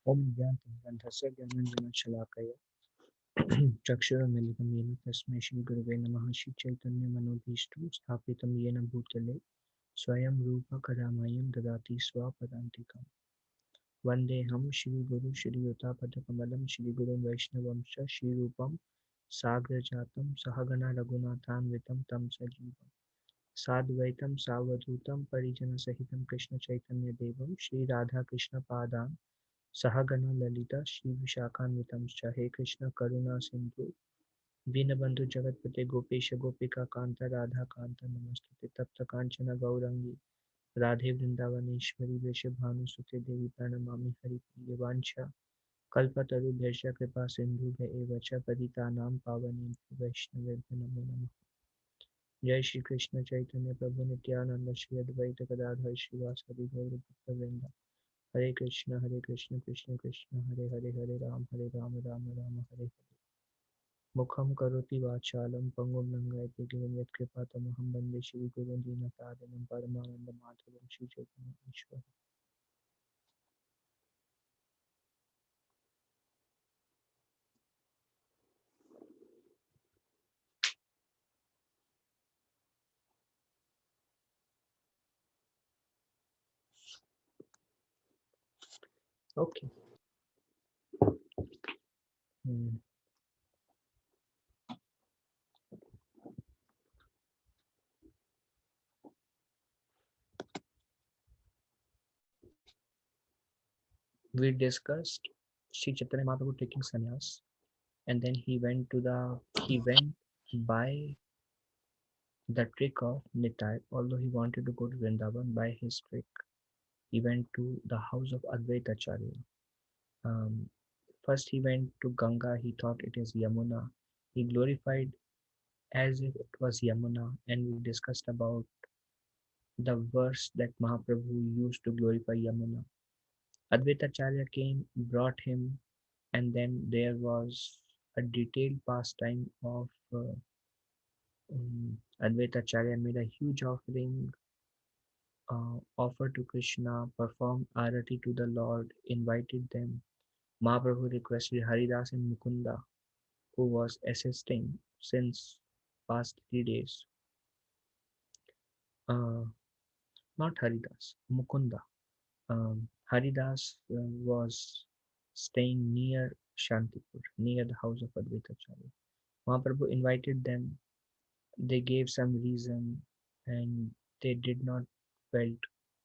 Om Gyantam Shalakaya Chakshuramiलितं येन तस्मै श्रीगुरवे नमः श्रीचैतन्यमनोभीष्टं स्थापितं येन भूतले स्वयं रूपकदामयं ददाति स्वापदान्तिकम् वन्देऽहं श्रीगुरु श्रीयुतापदकमलं श्रीगुरुं वैष्णवंश्च श्रीरूपं साग्रजातं सहगणा रघुनाथान्वितं तं सजीवं साद्वैतं सावधूतं परिजनसहितं कृष्णचैतन्यदेवं श्रीराधाकृष्णपादान् सहगणा ललिता श्रीविशाखान्वितंश्च हे कृष्ण करुणा सिन्धु दीनबन्धु जगत्पते गोपेश गोपिकान्त राधाकान्त नमस्तुते तप्त काञ्चन गौराङ्गी राधे वृन्दावनेश्वरि वृषभानुसुते देवी प्रणमामि हरिप्रिये वाञ्छा कल्पतरुभ्यश्च कृपा सिन्धुभ्य एव च पतितानां पावनेभ्यो वैष्णवेभ्यो नमो नमः। जय श्री कृष्ण चैतन्य प्रभु नित्यानंद श्री अद्वैत गदाधर श्रीवासदि गौर भक्तवृंद हरे कृष्ण कृष्ण कृष्ण हरे हरे हरे राम राम राम हरे हरे। मुखं करोति वाचालं पङ्गुं लङ्घयति गिरिं यत्कृपातमहं वन्दे श्रीगुरुं दीनतारिणं परमानन्दमाधवं श्रीचैतन्येश्वरम्। Okay. Hmm. We discussed Sri Chaitanya Mahaprabhu taking sannyas, and then he went by the trick of Nitai. Although he wanted to go to Vrindavan by his trick, he went to the house of Advaita Acharya. Um, First, he went to Ganga. He thought it is Yamuna. He glorified as if it was Yamuna, and we discussed about the verse that Mahaprabhu used to glorify Yamuna. Advaita Acharya came, brought him, and then there was a detailed pastime of Advaita Acharya made a huge offering, offered to Krishna, performed arati to the Lord, invited them. Mahaprabhu requested Haridas and Mukunda, who was assisting since past 3 days. Uh, Not Haridas, Mukunda. Haridas was staying near Shantipur, near the house of Advaita Acharya. Mahaprabhu invited them. They gave some reason, and they did not felt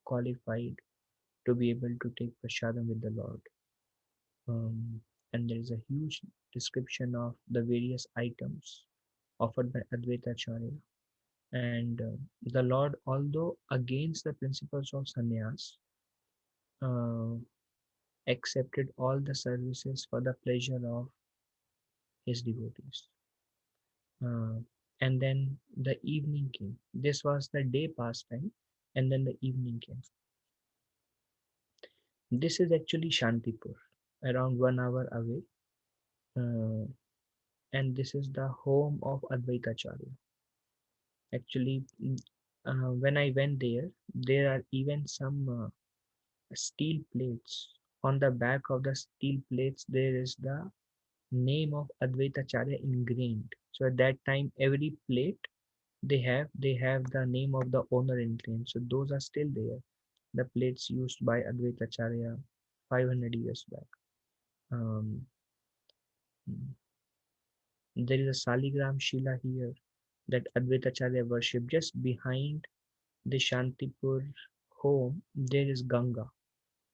qualified to be able to take prasadam with the Lord. And there is a huge description of the various items offered by Advaita Acharya. And the Lord, although against the principles of sannyas, uh, accepted all the services for the pleasure of his devotees. Uh, and then the evening came. This was the day pastime, and then the evening came. This is actually Shantipur, around 1 hour away, uh, and this is the home of Advaita Acharya. Actually, when I went there, there are even some steel plates. On the back of the steel plates, there is the name of Advaita Acharya ingrained. So at that time, every plate they have the name of the owner ingrained. So those are still there. The plates used by Advaita Acharya 500 years back. Um, there is a Saligram Shila here that Advaita Acharya worshipped. Just behind the Shantipur home, there is Ganga,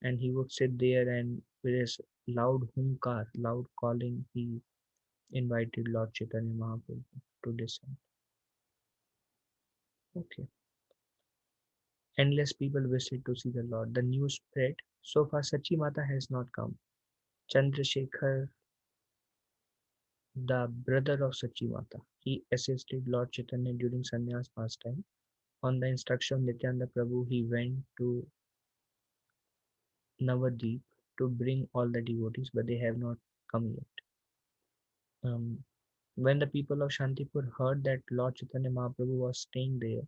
and he would sit there and with his loud hunkar, loud calling, he invited Lord Chaitanya Mahaprabhu to descend. Okay. Endless people visit to see the Lord. The news spread. So far, Sachi Mata has not come. Chandrasekhar, the brother of Sachi Mata, he assisted Lord Chaitanya during sannyas pastime. On the instruction of Nityananda Prabhu, he went to Navadvip to bring all the devotees, but they have not come yet. When the people of Shantipur heard that Lord Chaitanya Mahaprabhu was staying there,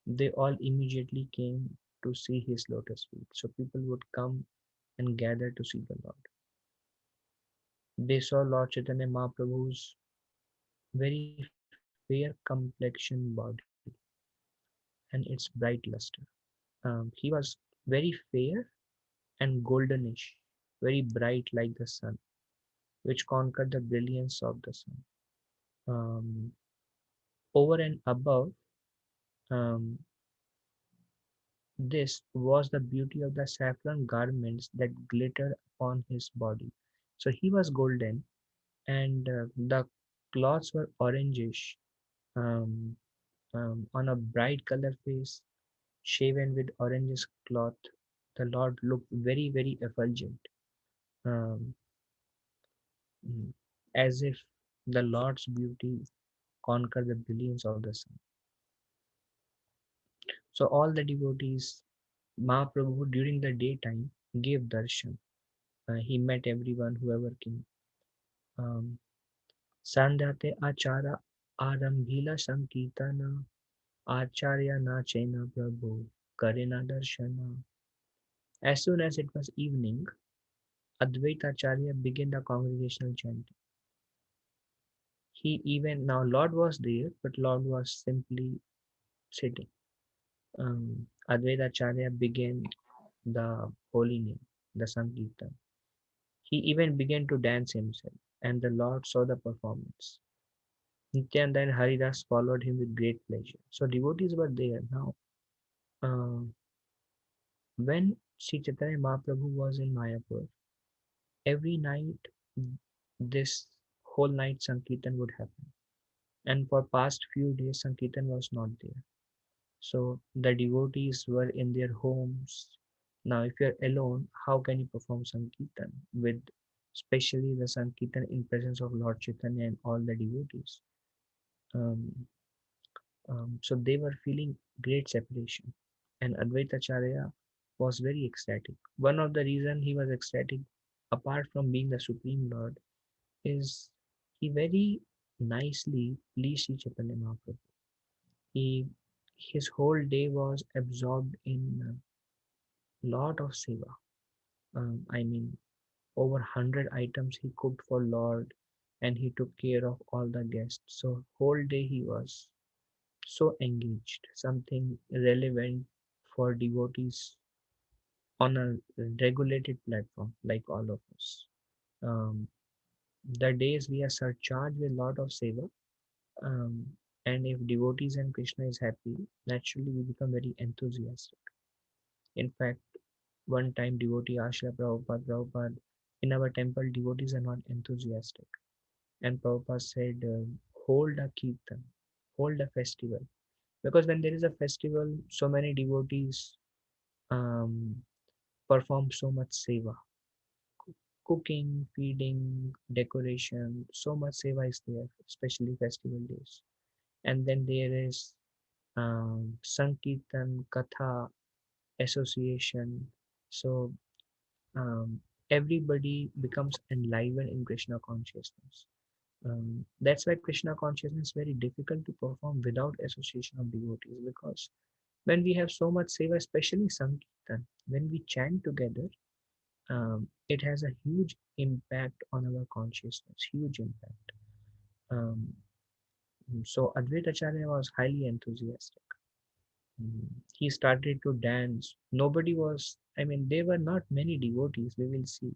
they all immediately came to see his lotus feet. So people would come and gathered to see the Lord. They saw Lord Chaitanya Mahaprabhu's very fair complexion body and its bright luster. He was very fair and goldenish, very bright like the sun, which conquered the brilliance of the sun. Um, Over and above um, this was the beauty of the saffron garments that glittered upon his body. So he was golden, and the cloths were orangish, um, on a bright color face, shaven with oranges cloth. The Lord looked very, very effulgent, um, mm, as if the Lord's beauty conquered the brilliance of the sun. So all the devotees, Mahaprabhu during the daytime gave darshan. He met everyone, whoever came. Um, Sandhyate Achara Arambhila Sankirtana Acharya Nachena Prabhu Karina Darshana. As soon as it was evening, Advaita Acharya began the congregational chanting. He even now Lord was there, but Lord was simply sitting. Advaita Acharya began the holy name, the Sankirtan. He even began to dance himself, and the Lord saw the performance. Nityananda and Haridas followed him with great pleasure. So devotees were there. Now, uh, when Sri Chaitanya Mahaprabhu was in Mayapur, every night this whole night Sankirtan would happen. And for past few days Sankirtan was not there. So the devotees were in their homes. Now, if you're alone, how can you perform Sankirtan with especially the Sankirtan in presence of Lord Chaitanya and all the devotees? Um, so they were feeling great separation, and Advaita Acharya was very ecstatic. One of the reason he was ecstatic, apart from being the Supreme Lord, is he very nicely pleased Sri Chaitanya Mahaprabhu. He his whole day was absorbed in a lot of seva. I mean, over 100 items he cooked for Lord, and he took care of all the guests. So whole day he was so engaged, something relevant for devotees on a regulated platform like all of us. Um, the days we are surcharged with lot of seva, um, and if devotees and Krishna is happy, naturally we become very enthusiastic. In fact, one time devotee asked Prabhupada, in our temple devotees are not enthusiastic. And Prabhupada said, hold a kirtan, hold a festival. Because when there is a festival, so many devotees um, perform so much seva, cooking, feeding, decoration, so much seva is there, especially festival days. And then there is Sankirtan, Katha, association. So um, everybody becomes enlivened in Krishna consciousness. That's why Krishna consciousness is very difficult to perform without association of devotees, because when we have so much seva, especially Sankirtan, when we chant together, it has a huge impact on our consciousness, huge impact. Um, so Advaita Acharya was highly enthusiastic. He started to dance. Nobody was, I mean, there were not many devotees, we will see,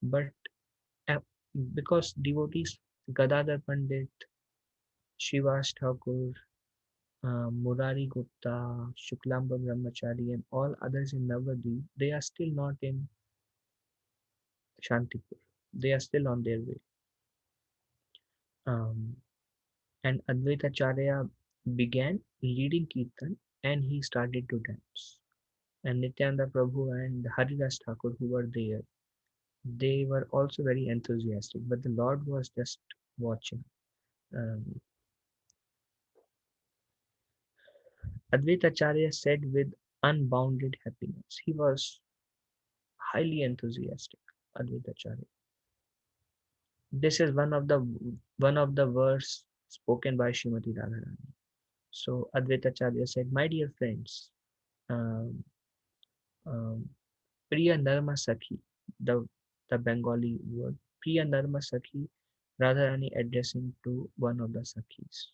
but uh, because devotees, Gadadhar Pandit, Shivas Thakur, Murari Gupta, Shuklamba Brahmachari, and all others in Navadvip, they are still not in Shantipur. They are still on their way. Um, and Advaita Acharya began leading Kirtan, and he started to dance. And Nityananda Prabhu and Haridas Thakur, who were there, they were also very enthusiastic, but the Lord was just watching. Um, Advaita Acharya said with unbounded happiness. He was highly enthusiastic, Advaita Acharya. This is one of the verse spoken by Srimati Radharani. So Advaita Acharya said, "My dear friends, um, um, Priya Narma Sakhi." the the Bengali word Priya Narma Sakhi, Radharani addressing to one of the Sakhis.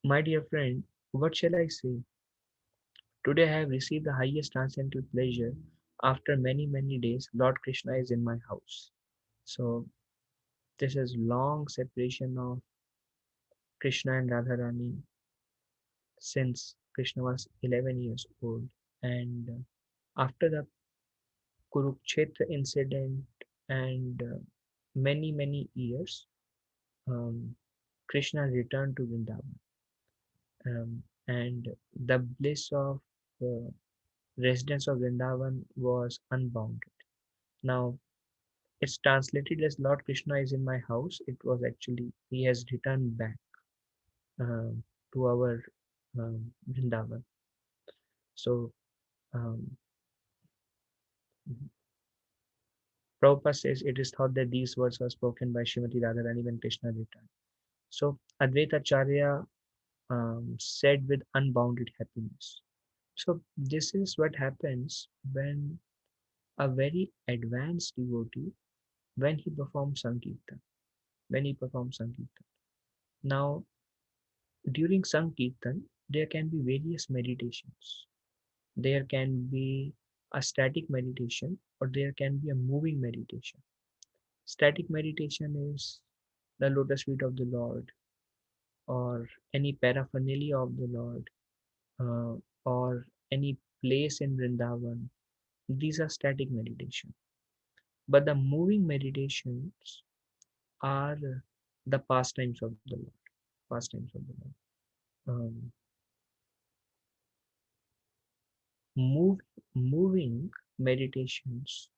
My dear friend, what shall I say? Today I have received the highest transcendental pleasure. After many, many days, Lord Krishna is in my house. So this is long separation of Krishna and Radharani since Krishna was 11 years old. And after the Kurukshetra incident and many, many years, um, Krishna returned to Vrindavan. And the bliss of uh, residents of Vrindavan was unbounded. Now, it's translated as Lord Krishna is in my house. It was actually, he has returned back um, to our Vrindavan. So, um, Prabhupada says it is thought that these words were spoken by Srimati Radharani when Krishna returned. So, Advaita Acharya said with unbounded happiness. So, this is what happens when a very advanced devotee, when he performs Sankirtan, when he performs Sankirtan. Now, during Sankirtan, there can be various meditations. There can be a static meditation or there can be a moving meditation. Static meditation is the lotus feet of the Lord or any paraphernalia of the Lord uh, or any place in Vrindavan. These are static meditation. But the moving meditations are the pastimes of the Lord. Pastimes of the Lord. Um, move, moving meditations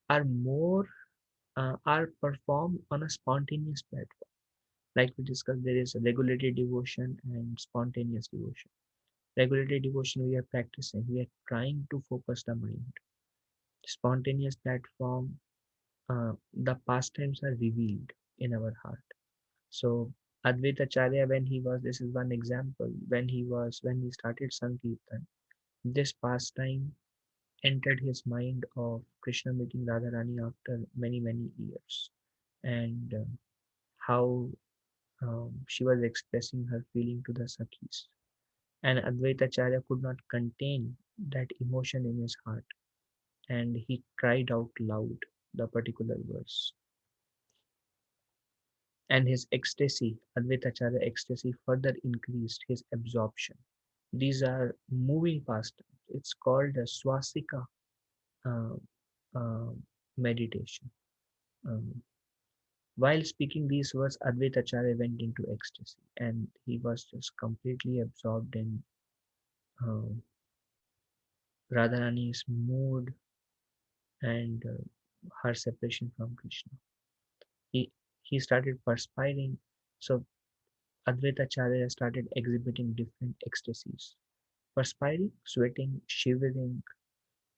are more are performed on a spontaneous platform. Like we discussed, there is a regulated devotion and spontaneous devotion. Regulated devotion we are practicing, we are trying to focus the mind. Spontaneous platform, the pastimes are revealed in our heart. So Advaita Acharya, when he was, this is one example, when he started Sankirtan, this pastime entered his mind of Krishna meeting Radharani after many, many years. And how she was expressing her feeling to the Sakhis. And Advaita Acharya could not contain that emotion in his heart and he cried out loud the particular verse. And his ecstasy, Advaita Acharya ecstasy, further increased his absorption. These are moving pastimes. It's called a swastika uh, uh, meditation. Um, while speaking these words, Advaita Acharya went into ecstasy and he was just completely absorbed in uh, Radharani's mood and her separation from Krishna. He he started perspiring, so Advaita Acharya started exhibiting different ecstasies. Perspiring, sweating, shivering,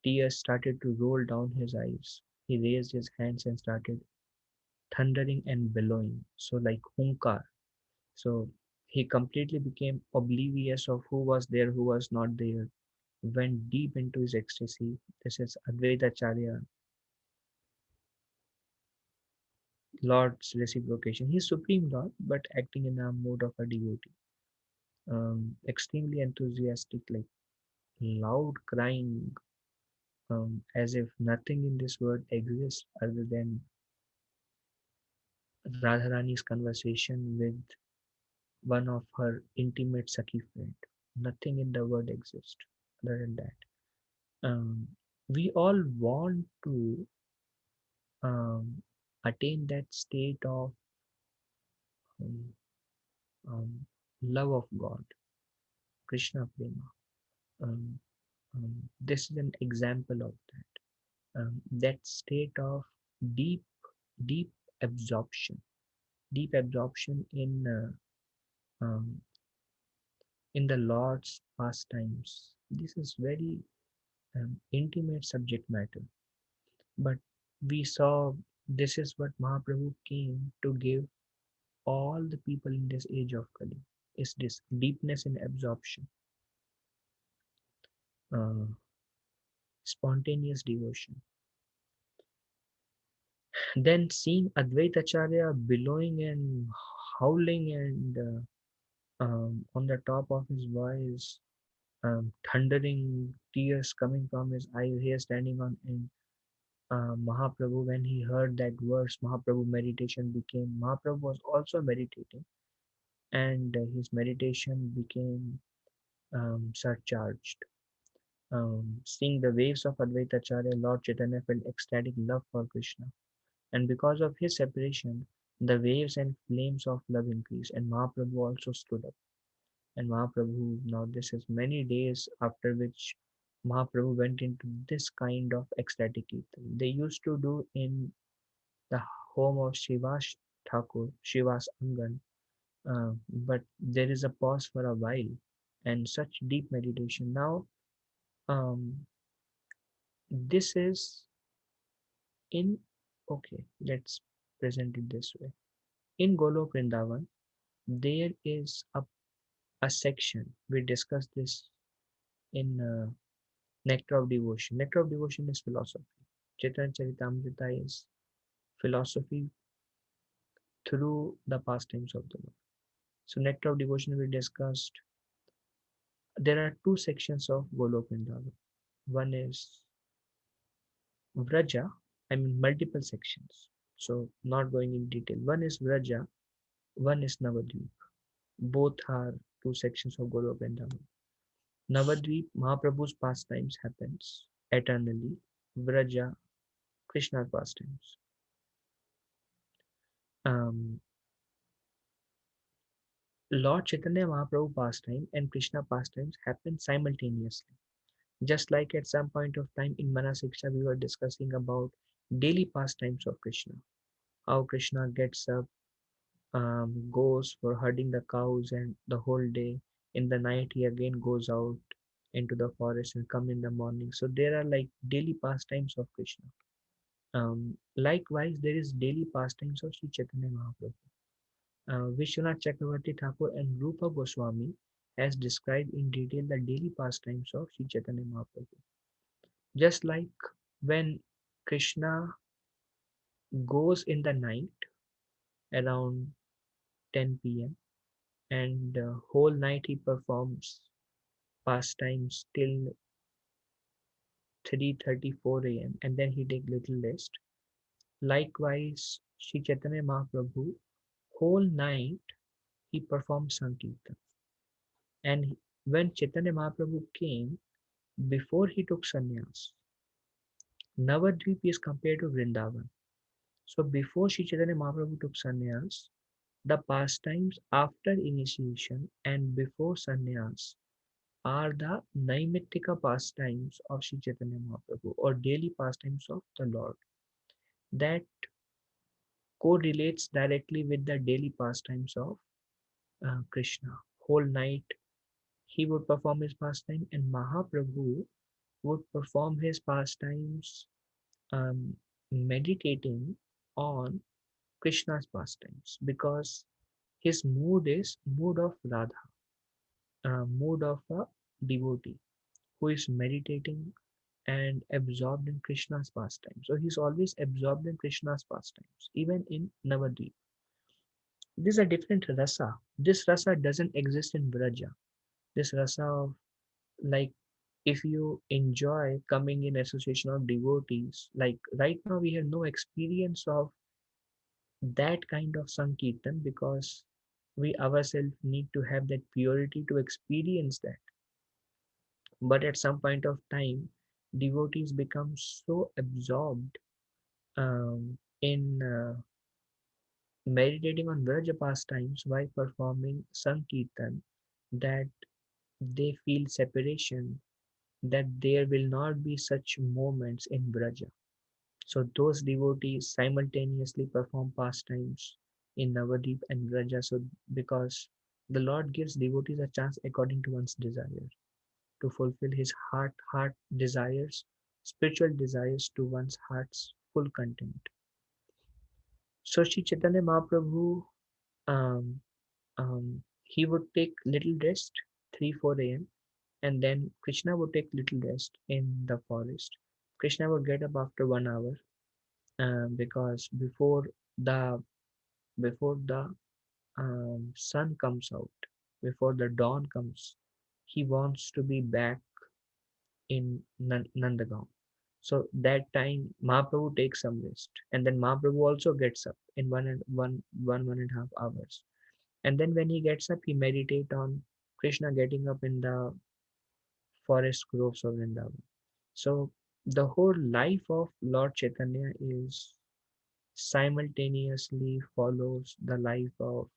tears started to roll down his eyes. He raised his hands and started thundering and bellowing, so like hunkar. So he completely became oblivious of who was there, who was not there, went deep into his ecstasy. This is Advaita Acharya, Lord's reciprocation. He is Supreme Lord, but acting in a mode of a devotee. Extremely enthusiastic, like loud crying, as if nothing in this world exists other than Radharani's conversation with one of her intimate Sakhi friend. Nothing in the world exists other than that. We all want to um, attain that state of um, love of God, Krishna Prema. Um, this is an example of that. That state of deep, deep absorption, deep absorption in the Lord's pastimes. This is very intimate subject matter, but we saw this is what Mahaprabhu came to give all the people in this age of Kali is this deepness in absorption. uh, spontaneous devotion. Then seeing Advaitacharya billowing and howling and on the top of his voice, thundering, tears coming from his eyes, here standing on in Mahaprabhu. When he heard that verse, Mahaprabhu meditation became. Mahaprabhu was also meditating, and his meditation became surcharged. Seeing the waves of Advaitacharya, Lord Chaitanya felt ecstatic love for Krishna. And because of his separation, the waves and flames of love increased, and Mahaprabhu also stood up. And Mahaprabhu, now this is many days after which Mahaprabhu went into this kind of ecstatic kirtan. They used to do in the home of Shivash Thakur, Shiva's Angan, but there is a pause for a while and such deep meditation. Now, um, this is in, okay, let's present it this way. In Golok Vrindavan, there is a section, we discussed this in Nectar of Devotion. Nectar of Devotion is philosophy. Chaitanya Charitamrita is philosophy through the pastimes of the Lord. So Nectar of Devotion we discussed. There are two sections of Golok Vrindavan. One is Vraja, I mean multiple sections. So not going in detail. One is Vraja, one is Navadvip. Both are two sections of Golok Vrindavan. Navadvip, Mahaprabhu's pastimes happens eternally. Vraja, Krishna's pastimes. Um, Lord Chaitanya Mahaprabhu pastime and Krishna pastimes happen simultaneously. Just like at some point of time in Manasiksha we were discussing about daily pastimes of Krishna. How Krishna gets up, goes for herding the cows and the whole day. In the night he again goes out into the forest and come in the morning. So there are like daily pastimes of Krishna. Likewise, there is daily pastimes of Sri Chaitanya Mahaprabhu. Vishwanath Chakravarti Thakur and Rupa Goswami has described in detail the daily pastimes of Sri Chaitanya Mahaprabhu. Just like when Krishna goes in the night around 10 p.m. and whole night he performs pastimes till 3:34 a.m. and then he take little rest. Likewise, Sri Chaitanya Mahaprabhu whole night he performed Sankirtan. And when Chaitanya Mahaprabhu came, before he took sannyas, Navadvip is compared to Vrindavan. So before Sri Chaitanya Mahaprabhu took sannyas, the pastimes after initiation and before sannyas are the Naimittika pastimes of Sri Chaitanya Mahaprabhu or daily pastimes of the Lord. That correlates directly with the daily pastimes of Krishna. Whole night he would perform his pastime and Mahaprabhu would perform his pastimes meditating on Krishna's pastimes because his mood is mood of Radha, mood of a devotee who is meditating and absorbed in Krishna's pastimes. So he's always absorbed in Krishna's pastimes, even in Navadvip. This is a different rasa. This rasa doesn't exist in Braja. This rasa of like if you enjoy coming in association of devotees, like right now we have no experience of that kind of Sankirtan because we ourselves need to have that purity to experience that. But at some point of time, devotees become so absorbed in meditating on Vraja pastimes while performing Sankirtan that they feel separation, that there will not be such moments in Vraja. So those devotees simultaneously perform pastimes in Navadip and Vraja. So because the Lord gives devotees a chance according to one's desire to fulfill his heart desires, spiritual desires to one's heart's full content. So Sri Chaitanya Mahaprabhu, um, he would take little rest, 3 4 a.m. and then Krishna would take little rest in the forest. Krishna would get up after 1 hour, because before the sun comes out, before the dawn comes, he wants to be back in Nandagaon. So that time Mahaprabhu takes some rest, and then Mahaprabhu also gets up in 1.5 hours. And then when he gets up, he meditate on Krishna getting up in the forest groves of Vrindavan. So the whole life of Lord Chaitanya is simultaneously follows the life of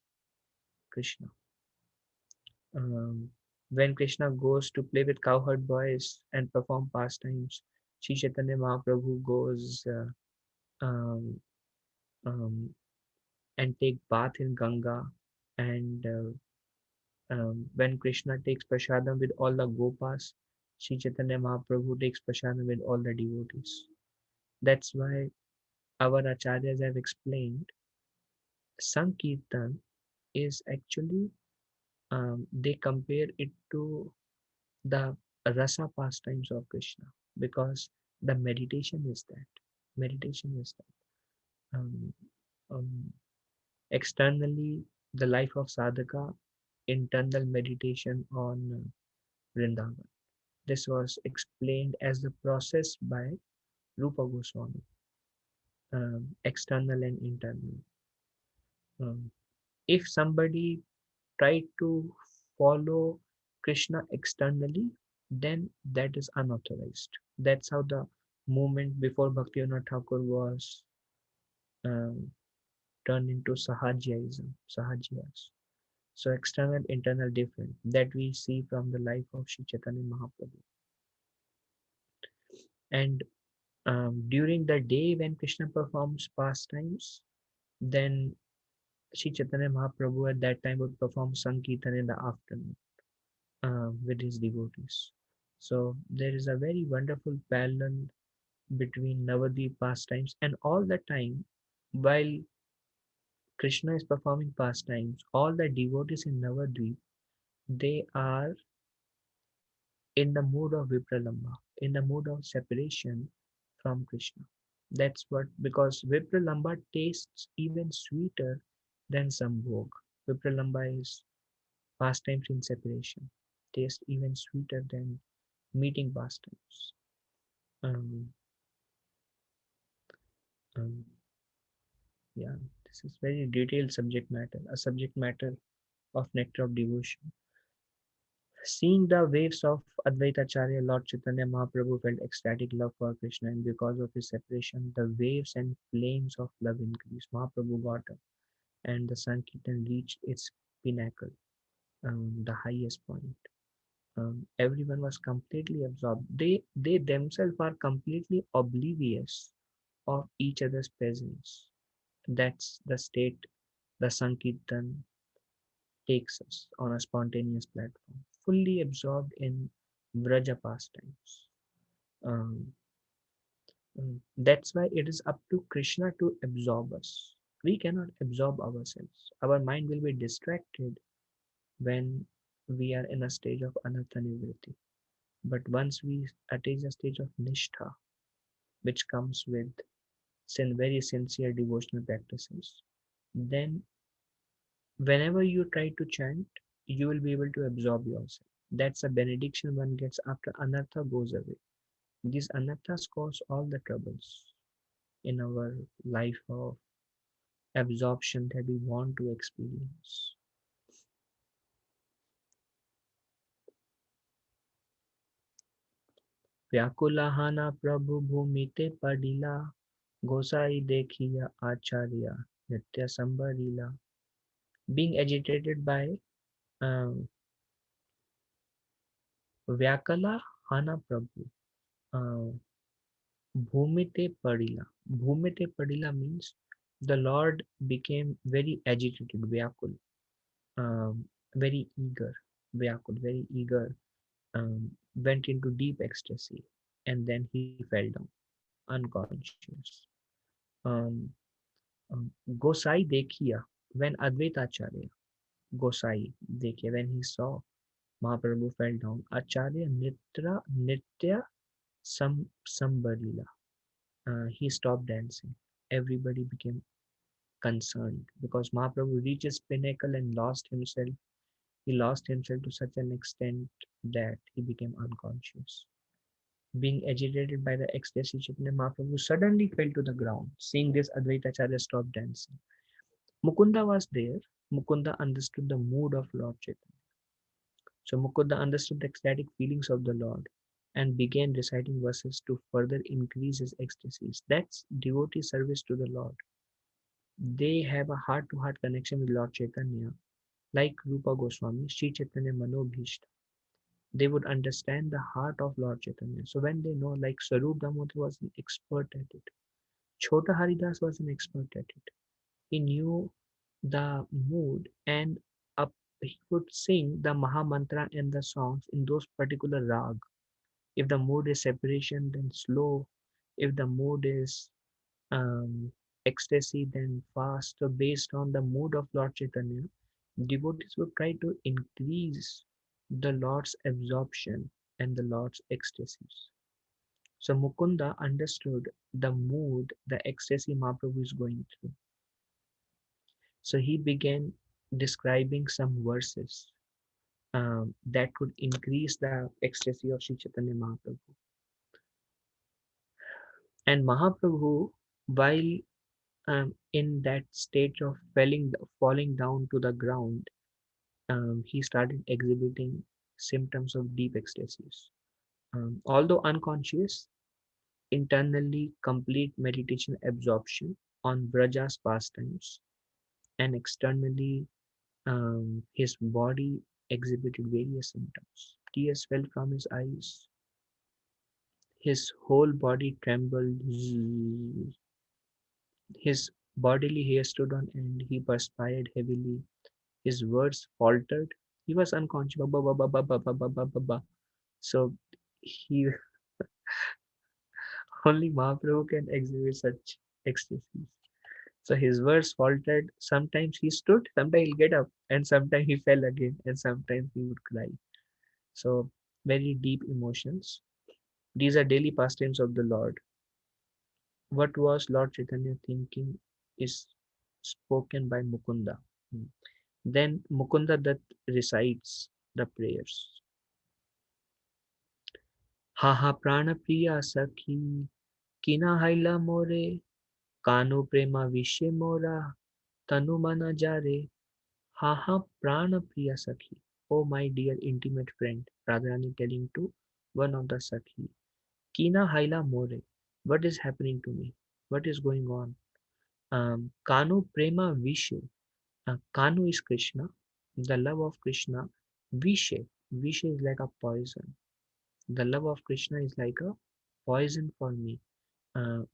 Krishna. Um, when Krishna goes to play with cowherd boys and perform pastimes, Sri Chaitanya Mahaprabhu goes um, um, and take bath in Ganga. And when Krishna takes prasadam with all the gopas, Sri Chaitanya Mahaprabhu takes prasadam with all the devotees. That's why our acharyas have explained Sankirtan is actually, they compare it to the rasa pastimes of Krishna, because the meditation is that. Meditation is that. Um, um, Externally, the life of sadhaka, internal meditation on Vrindavan. This was explained as the process by Rupa Goswami, external and internal. Um, if somebody tried to follow Krishna externally, then that is unauthorized. That's how the movement before Bhaktivinoda Thakur was um, turned into Sahajiaism, Sahajiyas. So external, internal, different. That we see from the life of Sri Chaitanya Mahaprabhu. And during the day when Krishna performs pastimes, then Sri Chaitanya Mahaprabhu at that time would perform Sankirtan in the afternoon with his devotees. So there is a very wonderful parallel between Navadvip pastimes, and all the time while Krishna is performing pastimes, all the devotees in Navadvip, they are in the mood of Vipralamba, in the mood of separation from Krishna. That's what, because Vipralamba tastes even sweeter than Sambhog. Vipralamba is pastimes in separation, taste even sweeter than meeting pastimes. Um, um, yeah, this is very detailed subject matter, a subject matter of nectar of devotion. Seeing the waves of Advaita Acharya, Lord Chaitanya Mahaprabhu felt ecstatic love for Krishna, and because of his separation, the waves and flames of love increased. Mahaprabhu got up, and the Sankirtan reached its pinnacle, the highest point. Everyone was completely absorbed. They themselves are completely oblivious of each other's presence. That's the state the Sankirtan takes us on a spontaneous platform, fully absorbed in Vraja pastimes. Um, that's why it is up to Krishna to absorb us. We cannot absorb ourselves. Our mind will be distracted when we are in a stage of anartha nivritti. But once we attain a stage of nishtha, which comes with very sincere devotional practices, then whenever you try to chant, you will be able to absorb yourself. That's a benediction one gets after anartha goes away. These anarthas cause all the troubles in our life of absorption that we want to experience. व्याकुलहाना प्रभु भूमिते पडिला गोसाई देखिया acharya nitya sambarila. Being agitated by um, Vyakala Hana Prabhu. Uh, Bhumite Padila. Bhumite Padila means the Lord became very agitated, Vyakul, very eager, Vyakul, very eager, went into deep ecstasy, and then he fell down, unconscious. Um, Gosai Dekhiya, when Advaitacharya, Gosai Dekhiya, when he saw Mahaprabhu fell down. Acharya Nitya Sambalila. He stopped dancing. Everybody became concerned because Mahaprabhu reached his pinnacle and lost himself. He lost himself to such an extent that he became unconscious. Being agitated by the ecstasy, Chaitanya Mahaprabhu suddenly fell to the ground. Seeing this, Advaita Acharya stopped dancing. Mukunda was there. Mukunda understood the mood of Lord Chaitanya. So Mukunda understood the ecstatic feelings of the Lord and began reciting verses to further increase his ecstasies. That's devotee service to the Lord. They have a heart-to-heart connection with Lord Chaitanya, like Rupa Goswami, Sri Chaitanya Manobhishta. They would understand the heart of Lord Chaitanya. So when they know, like Swarup Damodar was an expert at it, Chota Haridas was an expert at it. He knew the mood and up, he would sing the Maha Mantra and the songs in those particular rag. If the mood is separation, then slow. If the mood is um, ecstasy, then fast. So based on the mood of Lord Chaitanya, devotees would try to increase the Lord's absorption and the Lord's ecstasies. So Mukunda understood the mood, the ecstasy Mahaprabhu is going through. So he began describing some verses that could increase the ecstasy of Sri Chaitanya Mahaprabhu. And Mahaprabhu, while in that state of falling down to the ground, he started exhibiting symptoms of deep ecstasies. Although unconscious, internally complete meditation absorption on Braja's pastimes, and externally his body exhibited various symptoms. Tears fell from his eyes. His whole body trembled. His bodily hair stood on end. He perspired heavily. His words faltered. He was unconscious. Ba, ba, ba, ba, ba, ba, ba, ba, ba, ba. So he only Mahaprabhu can exhibit such ecstasies. So his words faltered. Sometimes he stood, sometimes he'll get up, and sometimes he fell again, and sometimes he would cry. So very deep emotions. These are daily pastimes of the Lord. What was Lord Chaitanya thinking is spoken by Mukunda. Hmm. Then Mukunda Dutt recites the prayers. Ha ha prana priya sakhi, kina haila more, kano prema vishe mora, tanu mana jare. Ha ha prana priya sakhi. Oh my dear intimate friend, Radharani telling to one of the sakhi. Kina haila more. What is happening to me? What is going on? Kanu prema vishe. Kanu is Krishna. The love of Krishna. Vishe. Vishe is like a poison. The love of Krishna is like a poison for me.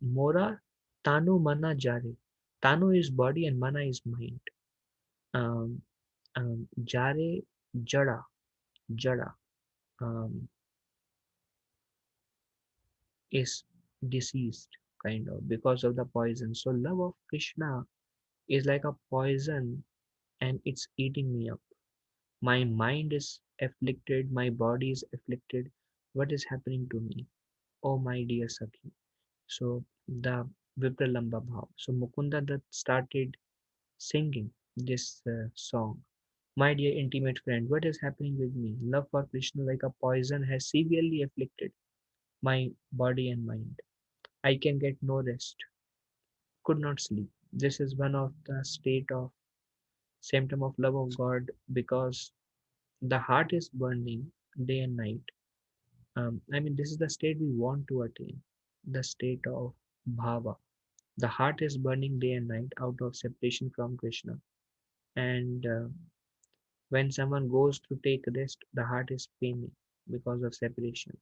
Mora Tanu Mana Jare. Tanu is body and Mana is mind. Um, Jare Jada. Jada um, is deceased, kind of, because of the poison. So, love of Krishna is like a poison and it's eating me up. My mind is afflicted, my body is afflicted. What is happening to me? Oh, my dear Sakhi. So the Vipralamba Bhav. So Mukunda Dutt started singing this song. My dear intimate friend, what is happening with me? Love for Krishna like a poison has severely afflicted my body and mind. I can get no rest, could not sleep. This is one of the state of symptom of love of God because the heart is burning day and night. This is the state we want to attain, the state of bhava. The heart is burning day and night out of separation from Krishna. And when someone goes to take rest, the heart is paining because of separation.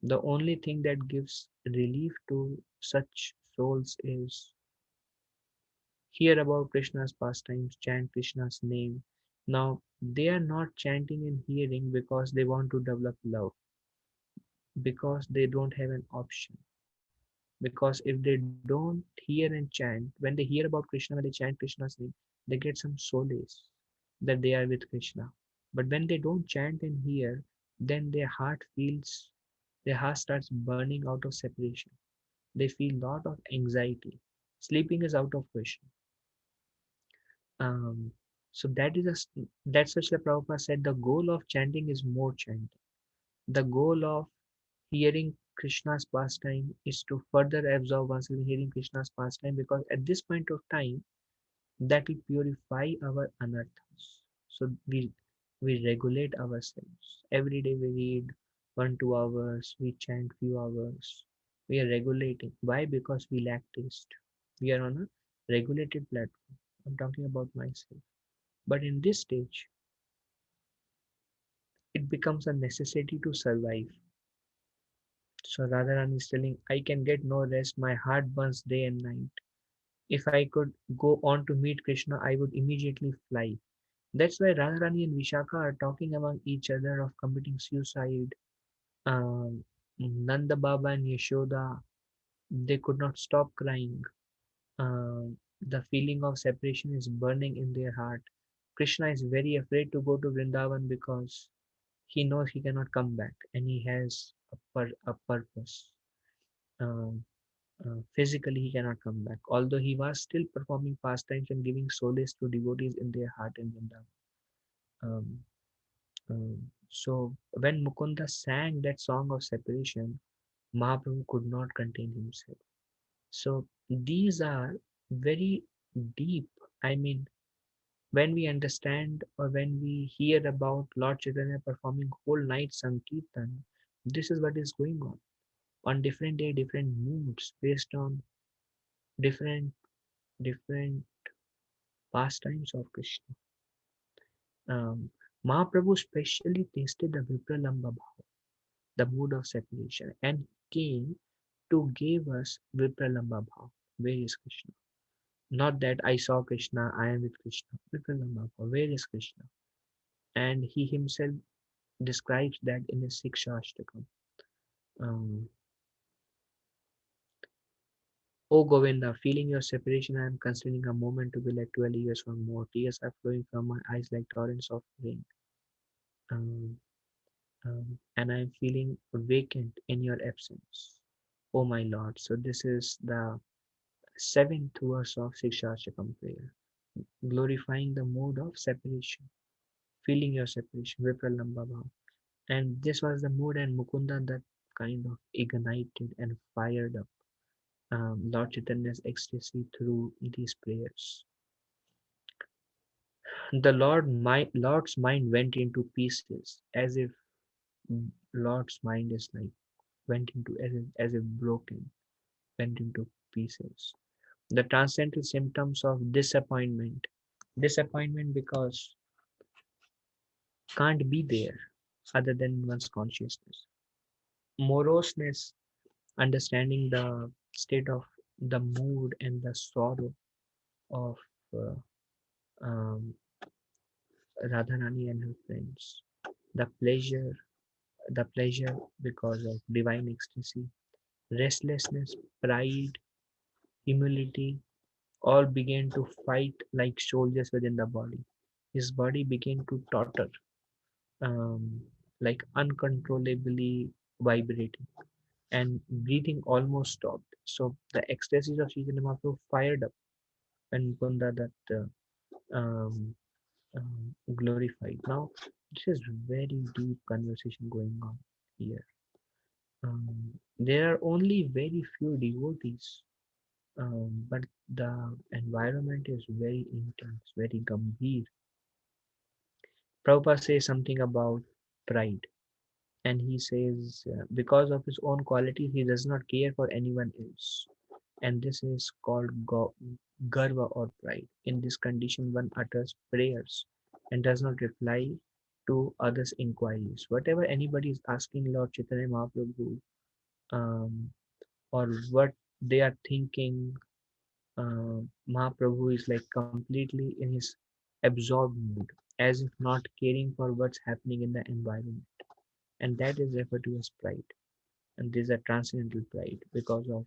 The only thing that gives relief to such souls is hear about Krishna's pastimes, chant Krishna's name. Now, they are not chanting and hearing because they want to develop love, because they don't have an option. Because if they don't hear and chant, when they hear about Krishna, when they chant Krishna's name, they get some solace that they are with Krishna. But when they don't chant and hear, then their heart starts burning out of separation. They feel lot of anxiety. Sleeping is out of question. Um, so that's what Srila Prabhupada said. The goal of chanting is more chanting. The goal of hearing Krishna's pastime is to further absorb oneself in hearing Krishna's pastime, because at this point of time that will purify our anarthas. So we regulate ourselves. Every day we read 1 2 hours, we chant few hours. We are regulating. Why? Because we lack taste. We are on a regulated platform. I'm talking about myself. But in this stage, it becomes a necessity to survive. So Radharani is telling, I can get no rest, my heart burns day and night. If I could go on to meet Krishna, I would immediately fly. That's why Radharani and Vishaka are talking among each other of committing suicide. Um, Nanda Baba and Yashoda, they could not stop crying. The feeling of separation is burning in their heart. Krishna is very afraid to go to Vrindavan because he knows he cannot come back, and he has a purpose. Um, Physically, he cannot come back, although he was still performing pastimes and giving solace to devotees in their heart in Vrindavan. Um, so when Mukunda sang that song of separation, Mahaprabhu could not contain himself. So these are very deep. I mean, when we understand or when we hear about Lord Chaitanya performing whole night Sankirtan, this is what is going on. On different day, different moods based on different pastimes of Krishna. Um, Mahaprabhu specially tasted the Vipralamba Bhava, the mood of separation, and came to give us Vipralamba Bhava. Where is Krishna? Not that I saw Krishna, I am with Krishna. Vipralamba Bhava. Where is Krishna? And he himself describes that in his Sikshashtakam. Um, O Govinda, feeling your separation, I am considering a moment to be like 12 years or more. Tears are flowing from my eyes like torrents of rain. Um, and I am feeling vacant in your absence. O my Lord. So this is the seventh verse of Sikshashtakam prayer, glorifying the mode of separation, feeling your separation, Vipralamba Bhava. And this was the mood, and Mukunda that kind of ignited and fired up Lord Chaitanya's ecstasy through these prayers. The Lord's mind went into pieces, as if Lord's mind is like went into as if broken, went into pieces. The transcendental symptoms of disappointment because can't be there other than one's consciousness. Moroseness, understanding the state of the mood and the sorrow of uh, um, Radharani and her friends. The pleasure, the pleasure because of divine ecstasy, restlessness, pride, humility, all began to fight like soldiers within the body. His body began to totter, um, like uncontrollably vibrating, and breathing almost stopped. So the ecstasies of Chaitanya Mahaprabhu fired up when Mukunda that glorified. Now, this is very deep conversation going on here. There are only very few devotees, but the environment is very intense, very gambhir. Prabhupada says something about pride, and he says because of his own qualities, he does not care for anyone else. And this is called garva or pride. In this condition, one utters prayers and does not reply to others' inquiries. Whatever anybody is asking Lord Chaitanya Mahaprabhu, um, or what they are thinking, Mahaprabhu is like completely in his absorbed mood, as if not caring for what's happening in the environment. And that is referred to as pride. And this is a transcendental pride because of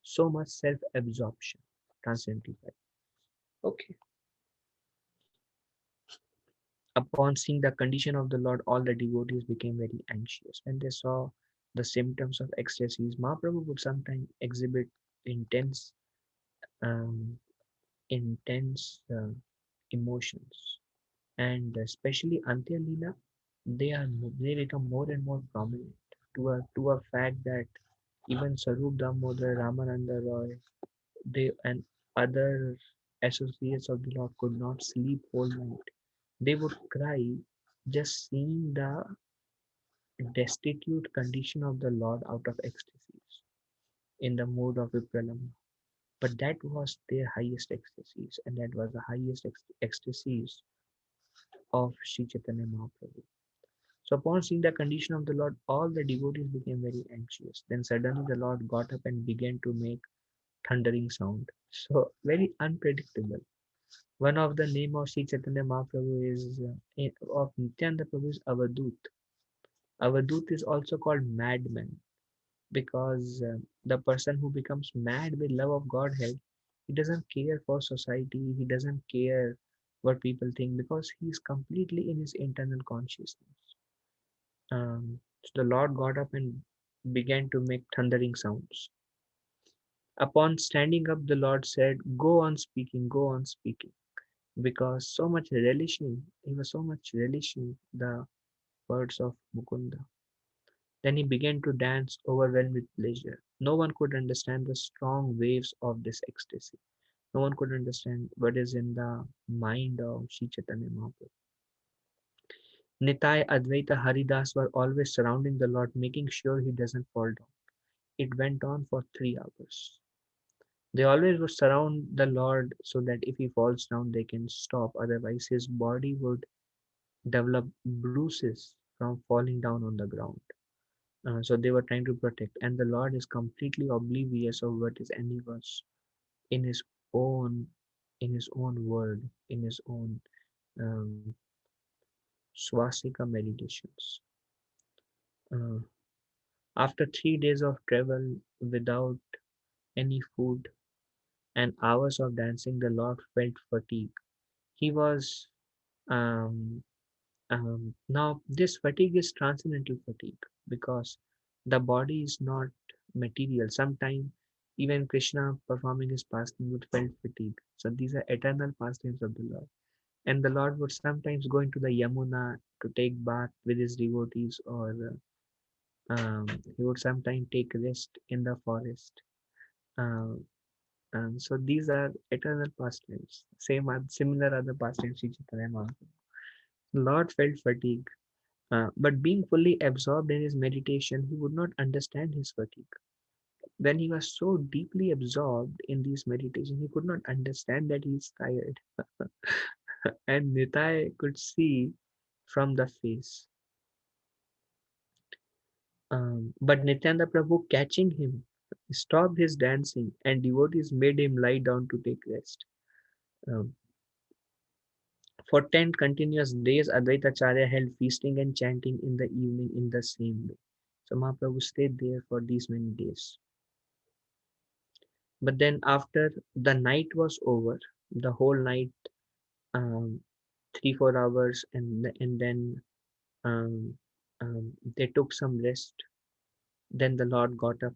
so much self-absorption. Transcendental pride. Okay. Upon seeing the condition of the Lord, all the devotees became very anxious. When they saw the symptoms of ecstasies, Mahaprabhu would sometimes exhibit intense, um, intense emotions, and especially Antya Leela, they become more and more prominent to a fact that even Sarup Damodar, Ramananda Roy, they and other associates of the Lord could not sleep whole night. They would cry just seeing the destitute condition of the Lord out of ecstasies in the mood of Vipralam. But that was their highest ecstasies, and that was the highest ecstasies of Sri Chaitanya Mahaprabhu. So upon seeing the condition of the Lord, all the devotees became very anxious. Then suddenly the Lord got up and began to make thundering sound. So very unpredictable. One of the name of Sri Chaitanya Mahaprabhu is of Nityananda Prabhu is Avadut. Avadut is also called madman because the person who becomes mad with love of Godhead, he doesn't care for society, he doesn't care what people think because he is completely in his internal consciousness. So the Lord got up and began to make thundering sounds. Upon standing up, the Lord said, go on speaking, because so much relishing, he was so much relishing the words of Mukunda. Then he began to dance, overwhelmed with pleasure. No one could understand the strong waves of this ecstasy. No one could understand what is in the mind of Sri Chaitanya Mahaprabhu. Nitai, Advaita, Haridas were always surrounding the Lord, making sure he doesn't fall down. It went on for 3 hours. They always would surround the Lord so that if he falls down, they can stop. Otherwise, his body would develop bruises from falling down on the ground. So they were trying to protect, and the Lord is completely oblivious of what is anyverse in his own, in his own word, in his own um, swastika meditations. Uh, After 3 days of travel without any food and hours of dancing, the Lord felt fatigue. He was now this fatigue is transcendental fatigue because the body is not material. Sometimes even Krishna performing his pastime would felt fatigue. So these are eternal pastimes of the Lord. And the Lord would sometimes go into the Yamuna to take bath with his devotees, or he would sometimes take rest in the forest. Um, so these are eternal pastimes. Similar other pastimes Sri Chaitanya Mahaprabhu. Lord felt fatigue, but being fully absorbed in his meditation, he would not understand his fatigue. When he was so deeply absorbed in these meditation, he could not understand that he is tired. And Nitai could see from the face. But Nityananda Prabhu, catching him, stopped his dancing, and devotees made him lie down to take rest. Um, for 10 continuous days, Advaita Acharya held feasting and chanting in the evening in the same way. So Mahaprabhu stayed there for these many days. But then after the night was over, the whole night, um, 3 4 hours, and then um, they took some rest. Then the Lord got up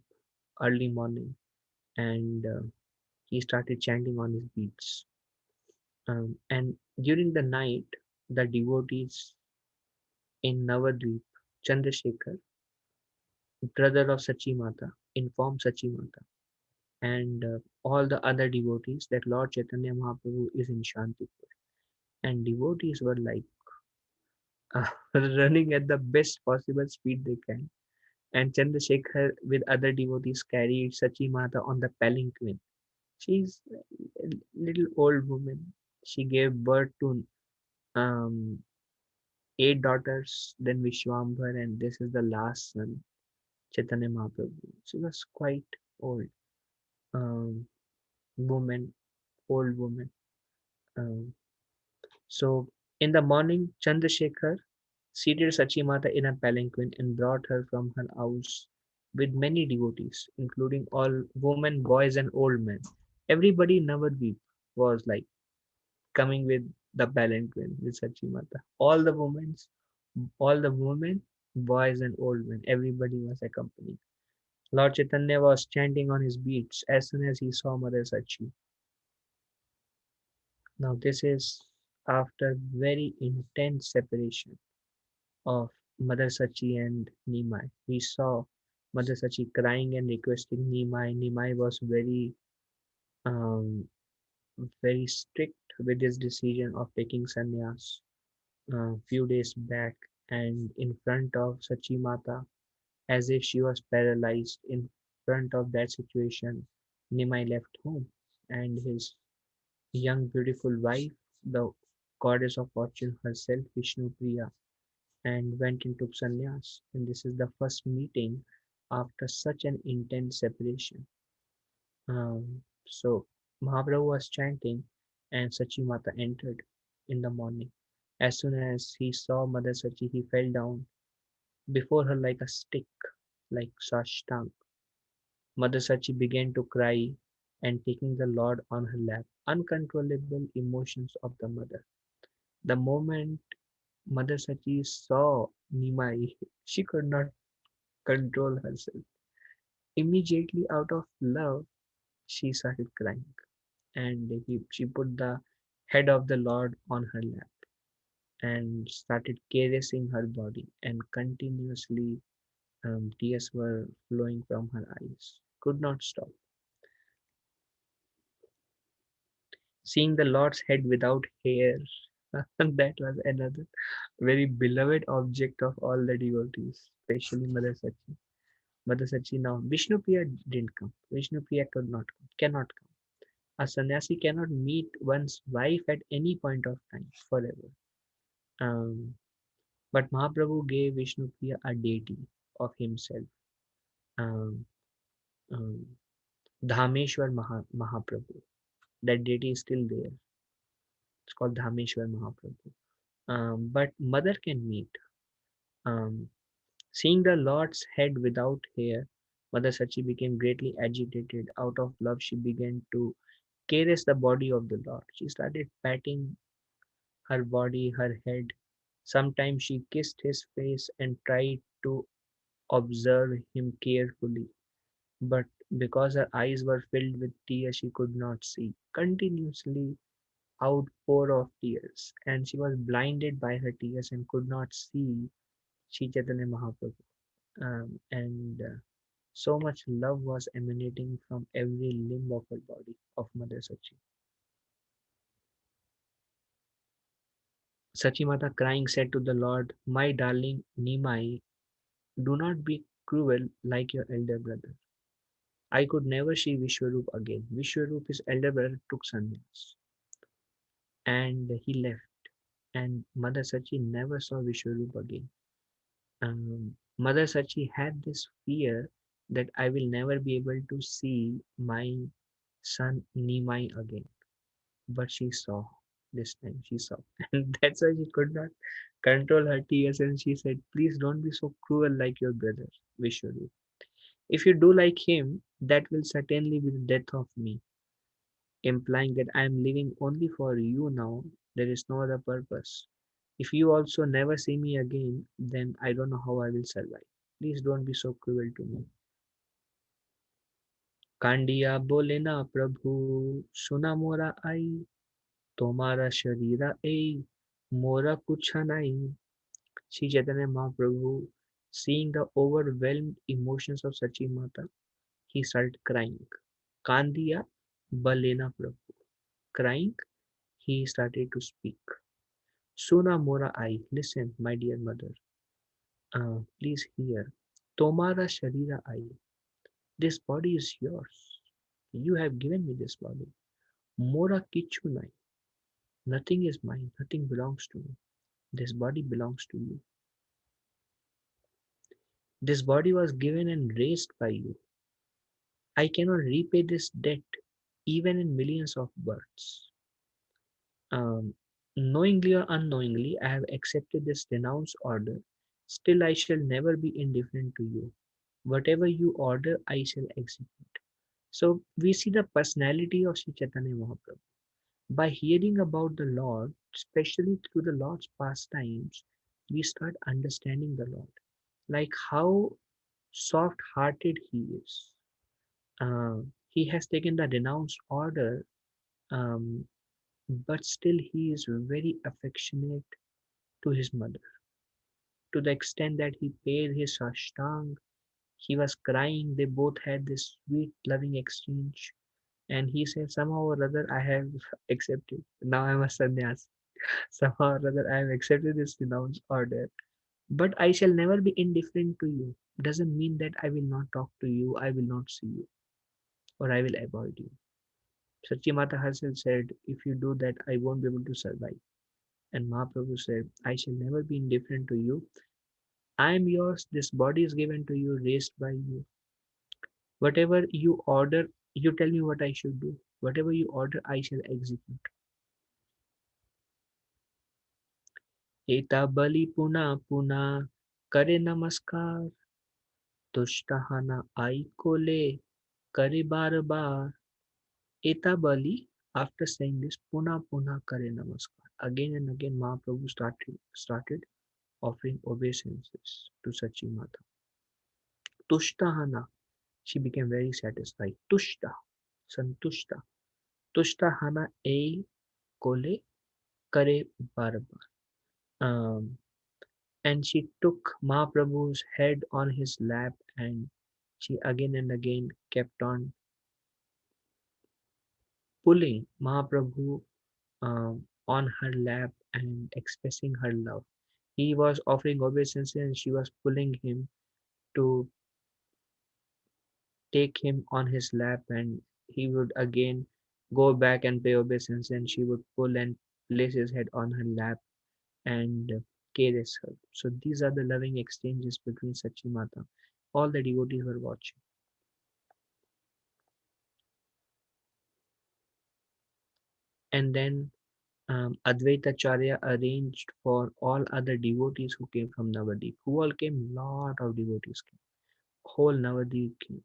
early morning, and he started chanting on his beats. And during the night, the devotees in Navadvip, Chandrasekhar, brother of Sachi Mata, informed Sachi Mata and all the other devotees that Lord Chaitanya Mahaprabhu is in Shantipur. And devotees were like running at the best possible speed they can. And Chandrasekhar with other devotees carried Sachi Mata on the palanquin. She's a little old woman. She gave birth to um, 8 daughters, then Vishwambhar, and this is the last son, Chaitanya Mahaprabhu. She was quite old, um, woman, old woman. Um, so in the morning, Chandrasekhar seated Sachimata in a palanquin and brought her from her house with many devotees, including all women, boys, and old men. Everybody in Navadvip was like coming with the palanquin with Sachi Mata. All the women, boys and old men, everybody was accompanying. Lord Chaitanya was chanting on his beats as soon as he saw Mother Sachi. Now this is after very intense separation of Mother Sachi and Nimai. We saw Mother Sachi crying and requesting Nimai. Nimai was um, very strict with his decision of taking sannyas a few days back, and in front of Sachi Mata, as if she was paralyzed in front of that situation, Nimai left home, and his young beautiful wife, the goddess of fortune herself, Vishnu Priya, and went and took sannyas. And this is the first meeting after such an intense separation. So Mahaprabhu was chanting, and Sachi Mata entered in the morning. As soon as he saw Mother Sachi, he fell down before her like a stick, like Sashtang. Mother Sachi began to cry and taking the Lord on her lap. Uncontrollable emotions of the mother. The moment Mother Sachi saw Nimai, she could not control herself. Immediately out of love, she started crying, and she put the head of the Lord on her lap and started caressing her body, and continuously tears were flowing from her eyes. Could not stop. Seeing the Lord's head without hair, that was another very beloved object of all the devotees, especially Mother Sachi. Mother Sachi now, Vishnu Priya didn't come. Vishnu Priya could not come, cannot come. A sannyasi cannot meet one's wife at any point of time forever. Um, but Mahaprabhu gave Vishnu Priya a deity of himself. Um, um, Dhameshwar Mahaprabhu. That deity is still there. It's called Dhameshwar Mahaprabhu. But mother can meet. Um, Seeing the Lord's head without hair, Mother Sachi became greatly agitated. Out of love, she began to caress the body of the Lord. She started patting her body, her head. Sometimes she kissed his face and tried to observe him carefully. But because her eyes were filled with tears, she could not see. Continuously outpour of tears, and she was blinded by her tears and could not see Sri Chaitanya Mahaprabhu. And so much love was emanating from every limb of her body of Mother Sachi. Sachi Mata crying said to the Lord, "My darling Nimai, do not be cruel like your elder brother. I could never see Vishwarup again." Vishwarup, his elder brother, took sannyas and he left. And Mother Sachi never saw Vishwarup again. Mother Sachi had this fear that I will never be able to see my son Nimai again. But she saw this time, she saw. And that's why she could not control her tears and she said, "Please don't be so cruel like your brother, Vishwarup. If you do like him, that will certainly be the death of me," implying that I am living only for you now. There is no other purpose. If you also never see me again, then I don't know how I will survive. Please don't be so cruel to me. कांडिया बोले ना प्रभु सुना मोरा आई तुम्हारा शरीरा ए मोरा कुछ नाई. Sri Chaitanya Mahaprabhu, seeing the overwhelmed emotions of Sachi Mata, he started crying. Kandiya balena Prabhu. Crying, he started to speak. Suna mora ai. Listen, my dear mother. Please hear. Tomara sharira ai. This body is yours. You have given me this body. Mora kichu nai. Nothing is mine. Nothing belongs to me. This body belongs to you. This body was given and raised by you. I cannot repay this debt even in millions of births. Um, Knowingly or unknowingly, I have accepted this renounced order. Still, I shall never be indifferent to you. Whatever you order, I shall execute. So, we see the personality of Sri Chaitanya Mahaprabhu. By hearing about the Lord, especially through the Lord's pastimes, we start understanding the Lord, like how soft hearted He is. He has taken the renounced order, um, but still He is very affectionate to His mother, to the extent that He paid His ashtang. He was crying. They both had this sweet, loving exchange. And he said, somehow or other, I have accepted. Now I'm a sannyas. Somehow or other, I have accepted this renounced order. But I shall never be indifferent to you. Doesn't mean that I will not talk to you, I will not see you, or I will avoid you. Sachi Mata herself said, if you do that, I won't be able to survive. And Mahaprabhu said, I shall never be indifferent to you. I am yours. This body is given to you, raised by you. Whatever you order, you tell me what I should do. Whatever you order, I shall execute. Eta bali puna puna करे नमस्कार तुष्टहना आई को ले करे बार बार. Eta bali, after saying this, puna puna kare namaskar. Again and again, Mahaprabhu started offering obeisances to Sachi Mata. Tushtahana, she became very satisfied. Tushta, santushta. Tushtahana ei kole kare barbar. Um, and she took Mahaprabhu's head on his lap, and she again and again kept on pulling Mahaprabhu on her lap and expressing her love. He was offering obeisance and she was pulling him to take him on his lap, and he would again go back and pay obeisance, and she would pull and place his head on her lap and caress her. So these are the loving exchanges between Sachi Mata. All the devotees were watching. And then Advaita Charya arranged for all other devotees who came from Navadip. Who all came? Lot of devotees came. Whole Navadip came.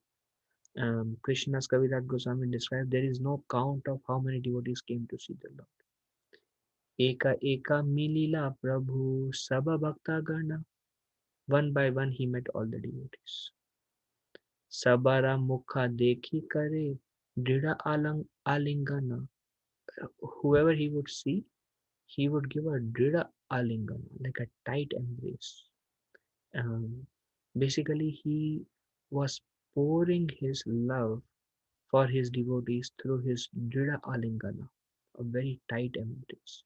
Krishna's Kaviraj Goswami described there is no count of how many devotees came to see the Lord. Eka eka milila Prabhu Sabha Bhakta Gana. One by one he met all the devotees. Sabara Mukha Dekhi Kare Drida Alingana. Whoever he would see, he would give a Drida Alingana, like a tight embrace. Um, Basically, he was pouring his love for his devotees through his Drida Alingana, a very tight embrace.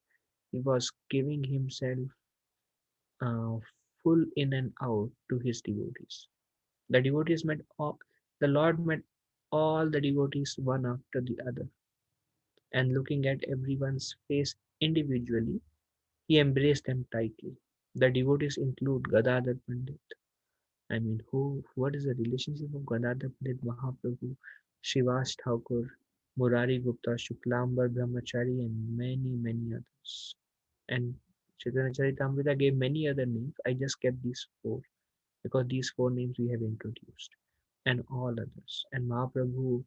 He was giving himself uh, full in and out to his devotees. The devotees met all, the Lord met all the devotees one after the other, and looking at everyone's face individually, he embraced them tightly. The devotees include Gadadhar Pandit. I mean, what is the relationship of Gadadhar Pandit, Mahaprabhu, Shivas Thakur, Murari Gupta, Shuklambar Brahmachari, and many, many others. And Chaitanya Charitamrita gave many other names. I just kept these four because these four names we have introduced, and all others. And Mahaprabhu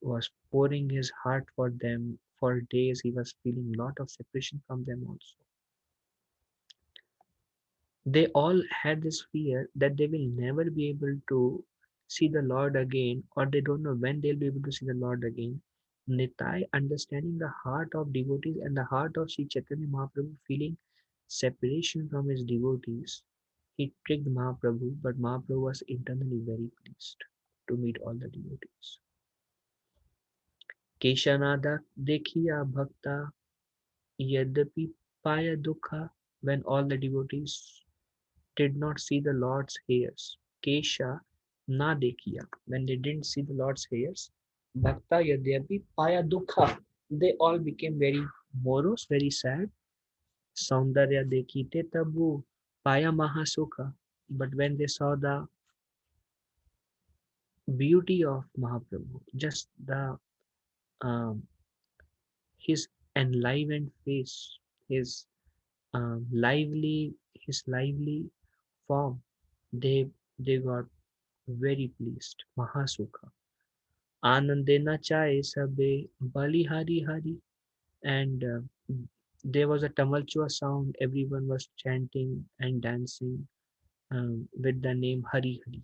was pouring his heart for them for days. He was feeling a lot of separation from them also. They all had this fear that they will never be able to see the Lord again, or they don't know when they'll be able to see the Lord again. Nitai, understanding the heart of devotees and the heart of Sri Chaitanya Mahaprabhu, feeling separation from his devotees, he tricked Mahaprabhu, but Mahaprabhu was internally very pleased to meet all the devotees. Keshanada Dekhiya Bhakta Yadapi Paya Dukha, when all the devotees did not see the Lord's hairs. Kesha na dekhiya. When they didn't see the Lord's hairs, Bhakta Yadyapi Paya Dukha. They all became very morose, very sad. Saundarya Dekhite Tabu Paya Mahasukha. But when they saw the beauty of Mahaprabhu, just the um, his enlivened face, his lively form, they they got very pleased. Mahasukha. Anandena chaye sabe bali hari hari. and there was a tumultuous sound. Everyone was chanting and dancing with the name Hari Hari,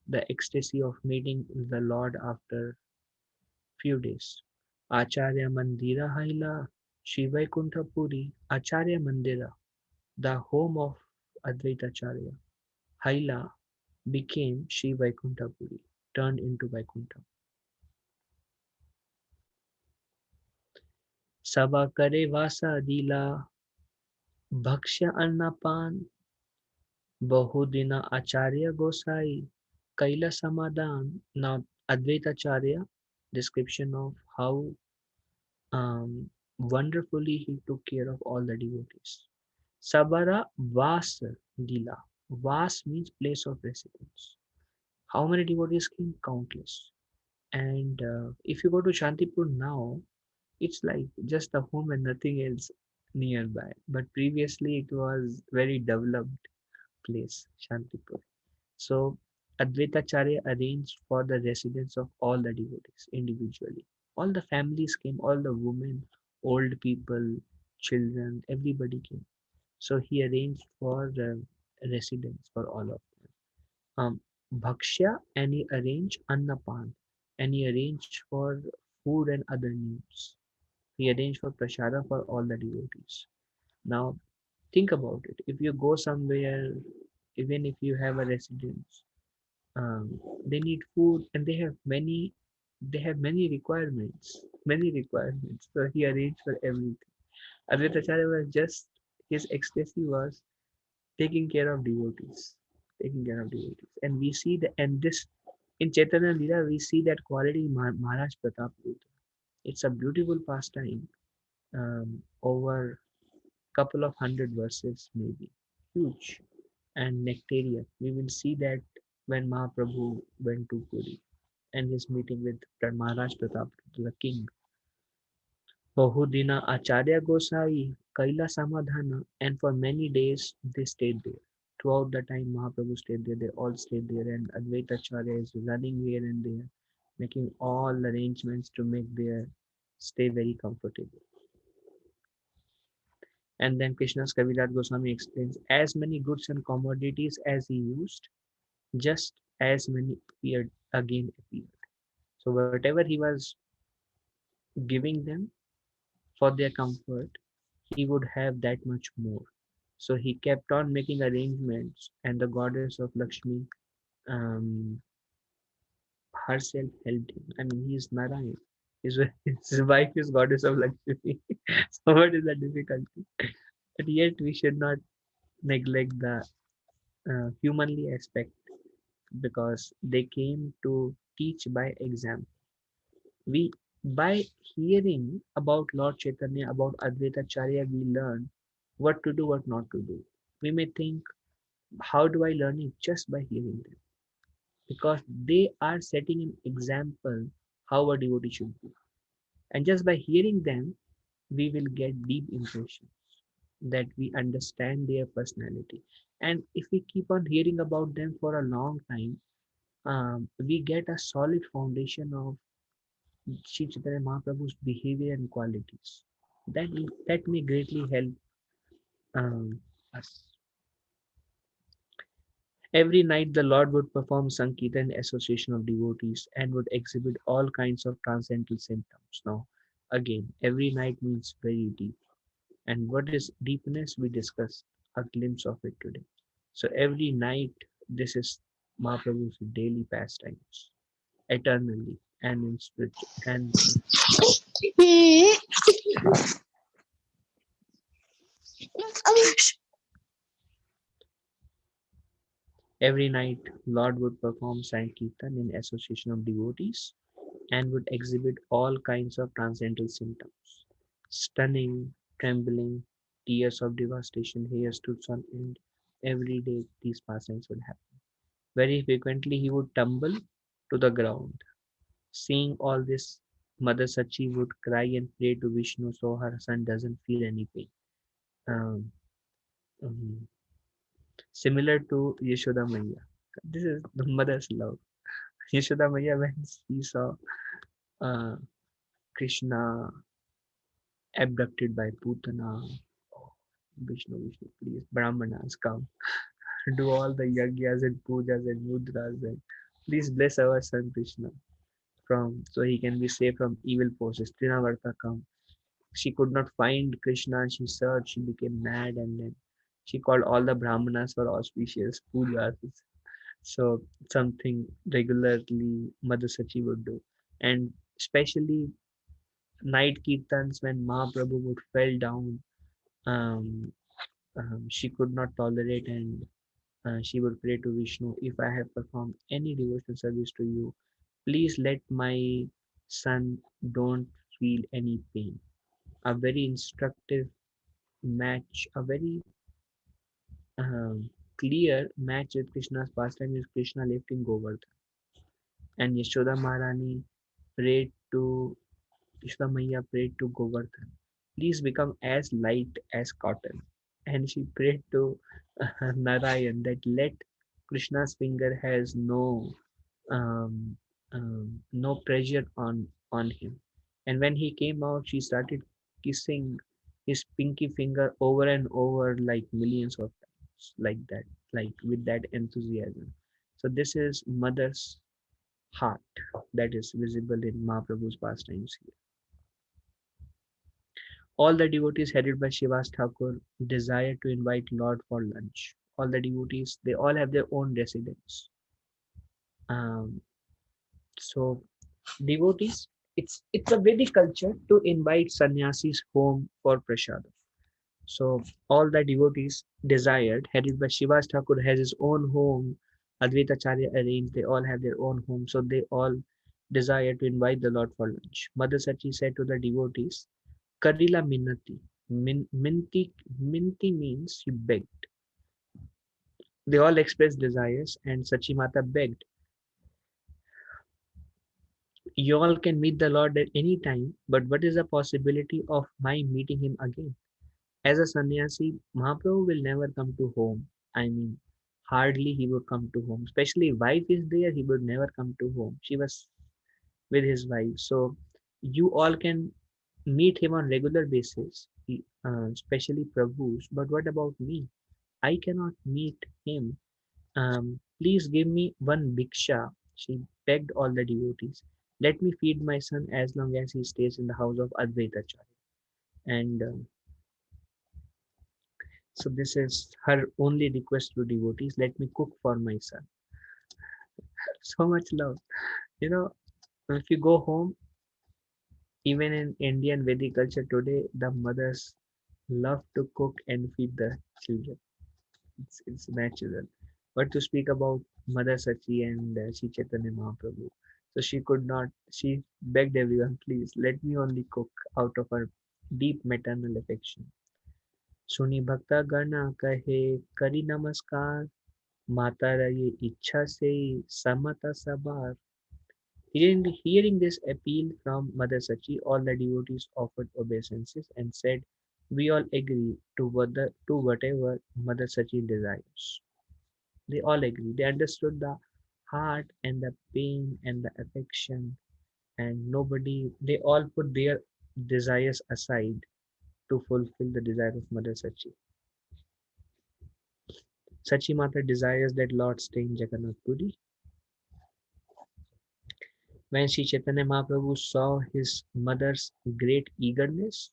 the ecstasy of meeting the Lord after few days. Acharya Mandira Haila, Shivaikuntha Puri, Acharya Mandira, the home of Advaita Acharya, Haila became Shri Vaikuntha Puri, turned into Vaikuntha. Sabha करे वासा दिला भक्ष्य अन्नपान बहुदिना Acharya Gosai Kaila Samadhan. Now Advaita Acharya description of how wonderfully he took care of all the devotees. Sabara Vas Dila. Vas means place of residence. How many devotees came? Countless. And if you go to Shantipur now, it's like just a home and nothing else nearby. But previously it was very developed place, Shantipur. So Advaitacharya arranged for the residence of all the devotees individually. All the families came, all the women, old people, children, everybody came. So he arranged for residence for all of them. Bhakshya, and he arranged Annapan, and he arranged for food and other needs. He arranged for prasada for all the devotees. Now think about it. If you go somewhere, even if you have a residence, they need food and they have many requirements. Many requirements. So he arranged for everything. Advaitacharya was just his ecstasy was taking care of devotees. Taking care of devotees. And we see the and this in Chaitanya Lila we see that quality in Maharaj Pratap. It's a beautiful pastime over couple of hundred verses maybe. Huge and nectarian. We will see that when Mahaprabhu went to Puri and his meeting with Maharaj Pratap, the king. Bahudina Acharya Gosai, Kaila Samadhana, and for many days they stayed there. Throughout the time Mahaprabhu stayed there, they all stayed there, and Advaita Acharya is running here and there, making all arrangements to make their stay very comfortable. And then Krishna's Kaviraj Goswami explains as many goods and commodities as he used, just as many appeared. So whatever he was giving them for their comfort, he would have that much more. So he kept on making arrangements, and the goddess of Lakshmi um, herself helped him. I mean, he is Narayan. His wife is goddess of Lakshmi. So what is the difficulty? But yet we should not neglect the humanly aspect because they came to teach by example. We by hearing about Lord Chaitanya, about Advaita Acharya, we learn what to do, what not to do. We may think, how do I learn it? Just by hearing them. Because they are setting an example how a devotee should be. And just by hearing them, we will get deep impressions that we understand their personality. And if we keep on hearing about them for a long time, we get a solid foundation of Sri Chaitanya Mahaprabhu's behavior and qualities. That may greatly help us. Every night the Lord would perform Sankirtan in association of devotees and would exhibit all kinds of transcendental symptoms. Now, again, every night means very deep. And what is deepness? We discussed a glimpse of it today. So every night, this is Mahaprabhu's daily pastimes, eternally and in spiritual and every night, Lord would perform Sankirtan in association of devotees and would exhibit all kinds of transcendental symptoms. Stunning, trembling, tears of devastation, hair stood on end. Every day these pastimes would happen. Very frequently he would tumble to the ground. Seeing all this, Mother Sachi would cry and pray to Vishnu so her son doesn't feel any pain. Um, um, Similar to Yashoda Maya. This is the mother's love. Yashoda Maya, when she saw uh, Krishna abducted by Putana. Vishnu, please, Brahmanas come. Do all the yagyas and pujas and mudras and please bless our son Krishna from so he can be safe from evil forces. Trinavarta come. She could not find Krishna. She searched. She became mad and then she called all the Brahmanas for auspicious pujas. So something regularly Mother Sachi would do, and especially night kirtans when Mahaprabhu would fell down. Um, she could not tolerate and she would pray to Vishnu, if I have performed any devotional service to you, please let my son don't feel any pain. A very instructive match, a very clear match with Krishna's pastime is Krishna lifting Govardhan. And Yashoda Maharani prayed to Yashoda Maiya prayed to Govardhan, please become as light as cotton. And she prayed to Narayan that let Krishna's finger has um, no pressure on him. And when he came out, she started kissing his pinky finger over and over like millions of times, like that, like with that enthusiasm. So this is mother's heart that is visible in Mahaprabhu's pastimes here. All the devotees headed by Shivas Thakur desire to invite Lord for lunch. All the devotees, they all have their own residence. Um, so devotees, it's a Vedic culture to invite sannyasis home for prasad. So all the devotees desired, headed by Shivas Thakur, has his own home. Advaita Acharya arranged, they all have their own home. So they all desire to invite the Lord for lunch. Mother Sachi said to the devotees, Karila Minnati. Minti means she begged. They all expressed desires, and Sachi Mata begged, you all can meet the Lord at any time, but what is the possibility of my meeting him again? As a sannyasi, Mahaprabhu will never come to home. I mean, hardly he would come to home. Especially wife is there, he would never come to home. She was with his wife. So you all can meet him on regular basis, especially Prabhu's. But what about me? I cannot meet him. Please give me one bhiksha. She begged all the devotees. Let me feed my son as long as he stays in the house of Advaita Acharya. And so this is her only request to devotees. Let me cook for my son. So much love. You know, if you go home, even in Indian Vedic culture today, the mothers love to cook and feed the children. It's natural. But to speak about Mother Sachi and Sri Chaitanya Mahaprabhu, so she could not. She begged everyone, please let me only cook out of her deep maternal affection. सुनी भक्ता गण कहे करी नमस्कार माता रही इच्छा से समता सबार. Hearing this appeal from Mother Sachi, all the devotees offered obeisances and said, we all agree to whatever Mother Sachi desires. They all agree. They understood the heart and the pain and the affection, and they all put their desires aside to fulfill the desire of Mother Sachi. Sachi Mata desires that Lord stay in Jagannath Puri. When Sri Chaitanya Mahaprabhu saw his mother's great eagerness,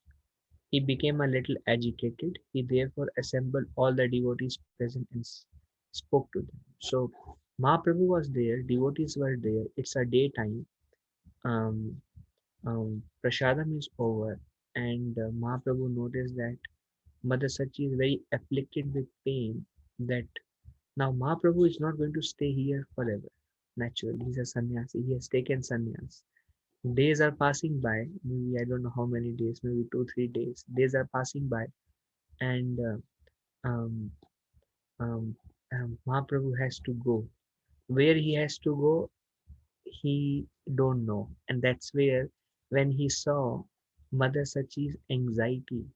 he became a little agitated. He therefore assembled all the devotees present and spoke to them. So Mahaprabhu was there, devotees were there. It's a daytime. Um, Prasadam is over, and Mahaprabhu noticed that Mother Sachi is very afflicted with pain. That now Mahaprabhu is not going to stay here forever. Naturally, he's a sannyasi. He has taken sannyas. Days are passing by. Maybe I don't know how many days. Maybe 2 3 days. Days are passing by, and um, um, Mahaprabhu has to go. Where he has to go, he don't know, and that's where when he saw Mother Sachi's anxiety,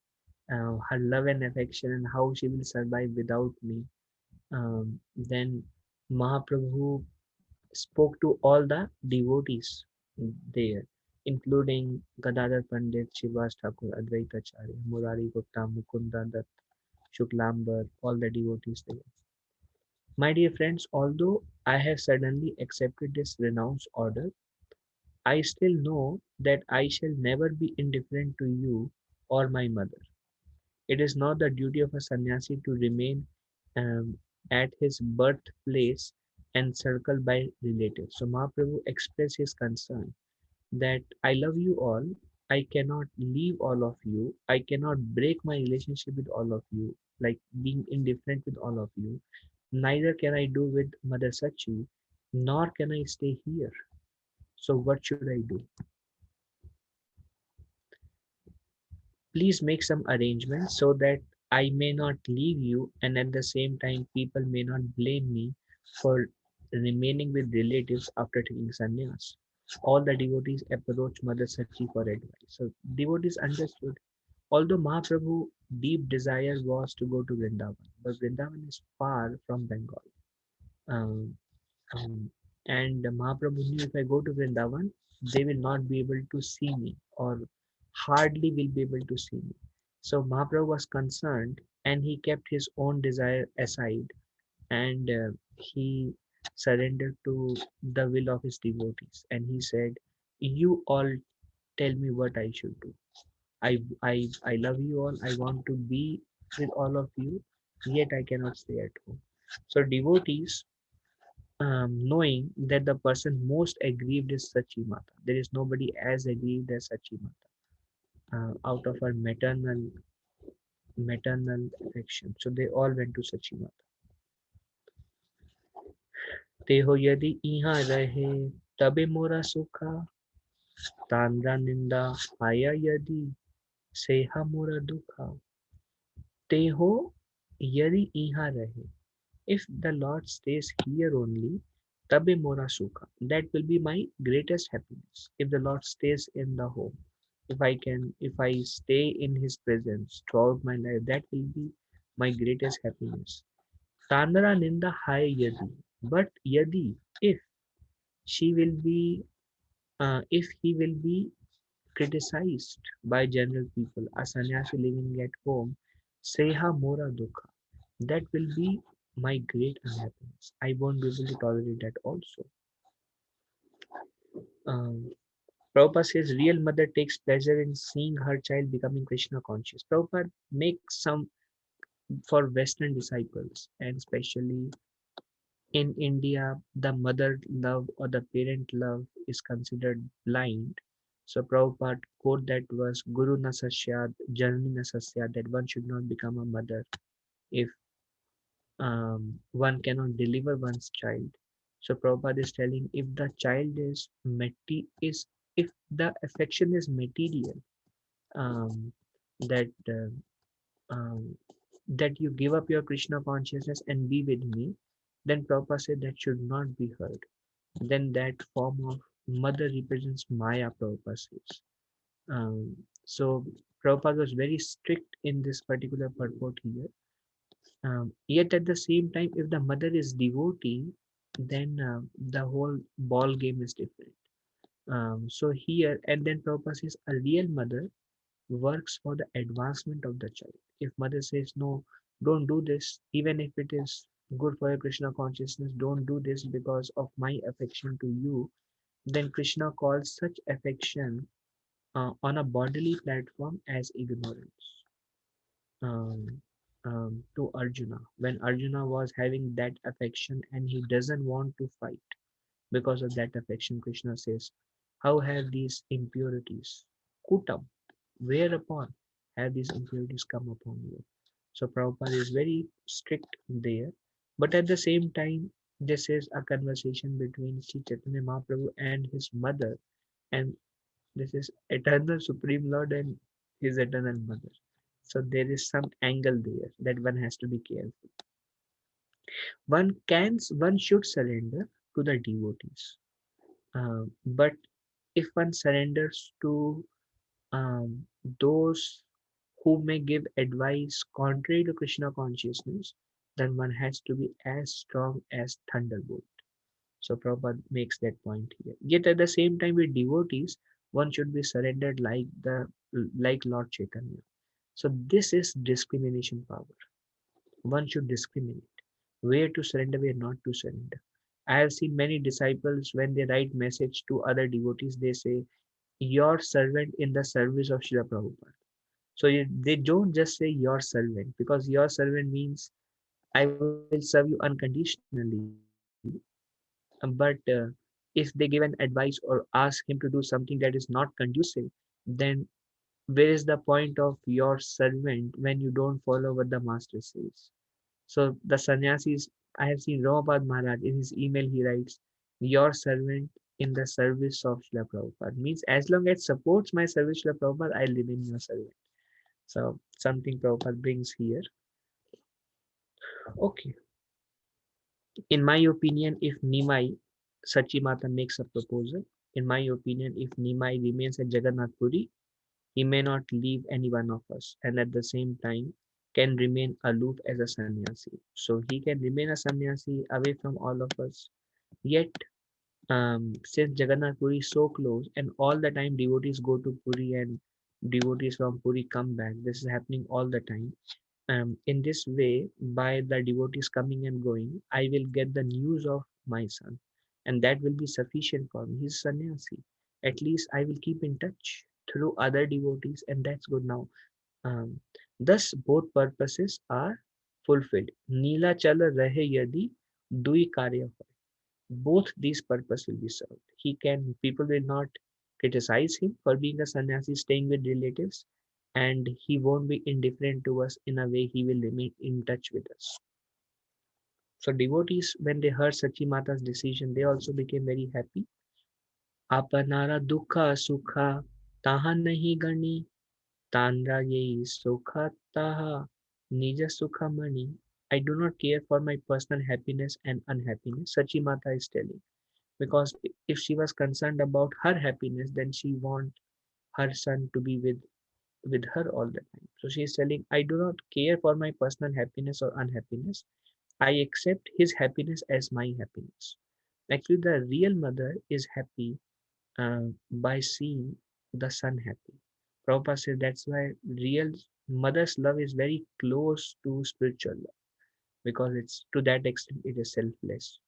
her love and affection, and how she will survive without me, then Mahaprabhu spoke to all the devotees there. including Gadadhar Pandit, Shivas Thakur, Advaitacharya, Murari Gupta, Mukunda Dutt, Shuklambar, all the devotees there. My dear friends, although I have suddenly accepted this renounced order, I still know that I shall never be indifferent to you or my mother. It is not the duty of a sannyasi to remain um, at his birthplace encircled by relatives. So Mahaprabhu expressed his concern that I love you all. I cannot leave all of you. I cannot break my relationship with all of you, like being indifferent with all of you. Neither can I do with Mother Sachi, nor can I stay here. So what should I do? Please make some arrangements so that I may not leave you, and at the same time, people may not blame me for remaining with relatives after taking sannyas. All the devotees approached Mother Sachi for advice. So devotees understood. Although Mahaprabhu's deep desire was to go to Vrindavan, but Vrindavan is far from Bengal. Um, um, and Mahaprabhu knew if I go to Vrindavan, they will not be able to see me or hardly will be able to see me. So Mahaprabhu was concerned and he kept his own desire aside and he surrendered to the will of his devotees and he said, you all tell me what I should do. I love you all. I want to be with all of you, yet I cannot stay at home. So devotees knowing that the person most aggrieved is Sachi Mata. There is nobody as aggrieved as Sachi Mata out of her maternal affection. So they all went to Sachi Mata. Teho yadi iha rahe tabe mora sukha tandra ninda haya yadi seha mora dukha. Teho yadi iha rahe. If the Lord stays here only, tabe mora sukha. That will be my greatest happiness. If the Lord stays in the home, if I stay in His presence throughout my life, that will be my greatest happiness. Tandara ninda hai yadi, but yadi, if she will be, if he will be criticized by general people, a sannyasi living at home, seha mora dukha. That will be my great unhappiness. I won't be able to tolerate that also. Um, Prabhupada says real mother takes pleasure in seeing her child becoming Krishna conscious. Prabhupada makes some for Western disciples, and especially in India, the mother love or the parent love is considered blind. So Prabhupada quote that verse, Guru na sasyad, Janani na sasyad, that one should not become a mother if one cannot deliver one's child. So Prabhupada is telling if the child is if the affection is material, um, that um, that you give up your Krishna consciousness and be with me, then Prabhupada said that should not be heard. Then that form of mother represents Maya, Prabhupada says. So Prabhupada was very strict in this particular purport here. Yet at the same time, if the mother is devotee, then the whole ball game is different. So here, and then Prabhupada says a real mother works for the advancement of the child. If mother says, no, don't do this, even if it is good for your Krishna consciousness, don't do this because of my affection to you, then Krishna calls such affection on a bodily platform as ignorance. Um, to Arjuna, when Arjuna was having that affection and he doesn't want to fight because of that affection, Krishna says, how have these impurities, kutam, whereupon have these impurities come upon you? So Prabhupada is very strict there. But at the same time, this is a conversation between Sri Chaitanya Mahaprabhu and his mother. And this is eternal Supreme Lord and his eternal mother. So there is some angle there that one has to be careful. One should surrender to the devotees. But if one surrenders to um, those who may give advice contrary to Krishna consciousness, then one has to be as strong as thunderbolt. So Prabhupada makes that point here. Yet at the same time, with devotees, one should be surrendered like Lord Chaitanya. So this is discrimination power. One should discriminate where to surrender, where not to surrender. I have seen many disciples when they write message to other devotees, they say, "Your servant in the service of Srila Prabhupada." So they don't just say your servant, because your servant means I will serve you unconditionally. But if they give an advice or ask him to do something that is not conducive, then where is the point of your servant when you don't follow what the master says? So the sannyasis, I have seen Ramapad Maharaj in his email, he writes, "Your servant in the service of Srila Prabhupada." Means as long as it supports my service, Srila Prabhupada, I'll remain your servant. So something Prabhupada brings here. Okay. In my opinion, if Nimai Sachimata makes a proposal, in my opinion, if Nimai remains at Jagannath Puri, he may not leave any one of us, and at the same time can remain aloof as a sannyasi. So he can remain a sannyasi away from all of us. Yet, since Jagannath Puri is so close, and all the time devotees go to Puri and devotees from Puri come back, this is happening all the time. In this way, by the devotees coming and going, I will get the news of my son, and that will be sufficient for me. He's sannyasi. At least I will keep in touch through other devotees, and that's good now. Um, Thus, both purposes are fulfilled. Nila chala rahe yadi dui karya hoy. Both these purposes will be served. People will not criticize him for being a sannyasi, staying with relatives, and he won't be indifferent to us. In a way, he will remain in touch with us. So devotees, when they heard Sachi Mata's decision, they also became very happy. Apanara dukha sukha taha nahi gani tanra yei sukha taha nija sukha mani. I do not care for my personal happiness and unhappiness, Sachi Mata is telling. Because if she was concerned about her happiness, then she want her son to be with her all the time. So she is telling, I do not care for my personal happiness or unhappiness. I accept his happiness as my happiness. Actually, the real mother is happy by seeing the son happy. Prabhupada said that's why real mother's love is very close to spiritual love, because it's to that extent it is selfless.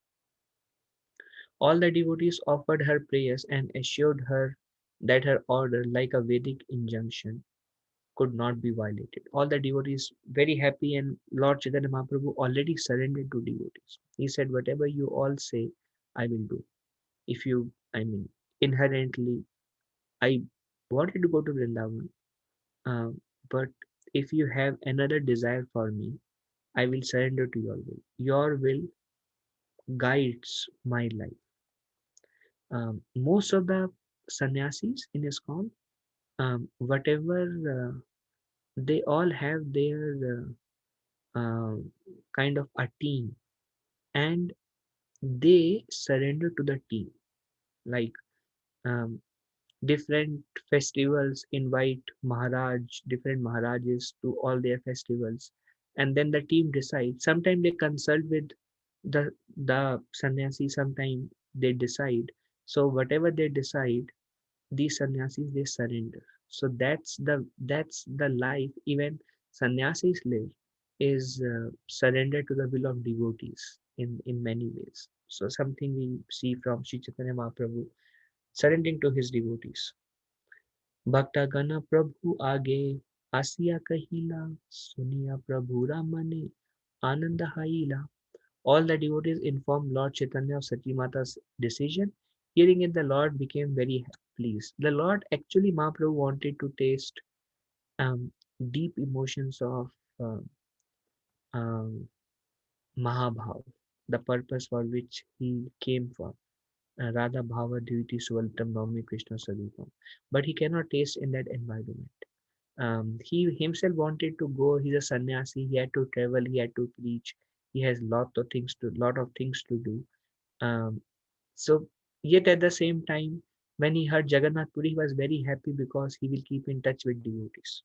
All the devotees offered her prayers and assured her that her order, like a Vedic injunction, could not be violated. All the devotees very happy, and Lord Chaitanya Mahaprabhu already surrendered to devotees. He said, "Whatever you all say, I will do. If you, I mean, inherently, I wanted to go to Vrindavan, uh, but if you have another desire for me, I will surrender to your will. Your will guides my life." Most of the sannyasis in ISKCON, whatever they all have their kind of a team, and they surrender to the team. Like um, different festivals invite different Maharajas to all their festivals, and then the team decides. Sometimes they consult with the sannyasi. Sometimes they decide. So whatever they decide, these sannyasis they surrender. So that's the life even sannyasis live, is surrender to the will of devotees in many ways. So something we see from Sri Chaitanya Mahaprabhu surrendering to his devotees. Bhakta Gana Prabhu Age Asiya Kahila Suniya Prabhu Ramane Ananda Haila. All the devotees informed Lord Chaitanya of Satimata's decision. Hearing it, the Lord became very pleased. The Lord actually Mahaprabhu wanted to taste um, deep emotions of uh, um, Mahabhav, the purpose for which he came for. Radha Bhava Dviti Suvaltam Navami Krishna Sarupam. But he cannot taste in that environment. He himself wanted to go. He's a sannyasi. He had to travel. He had to preach. He has lot of things to do. Um, so yet at the same time, when he heard Jagannath Puri, he was very happy because he will keep in touch with devotees.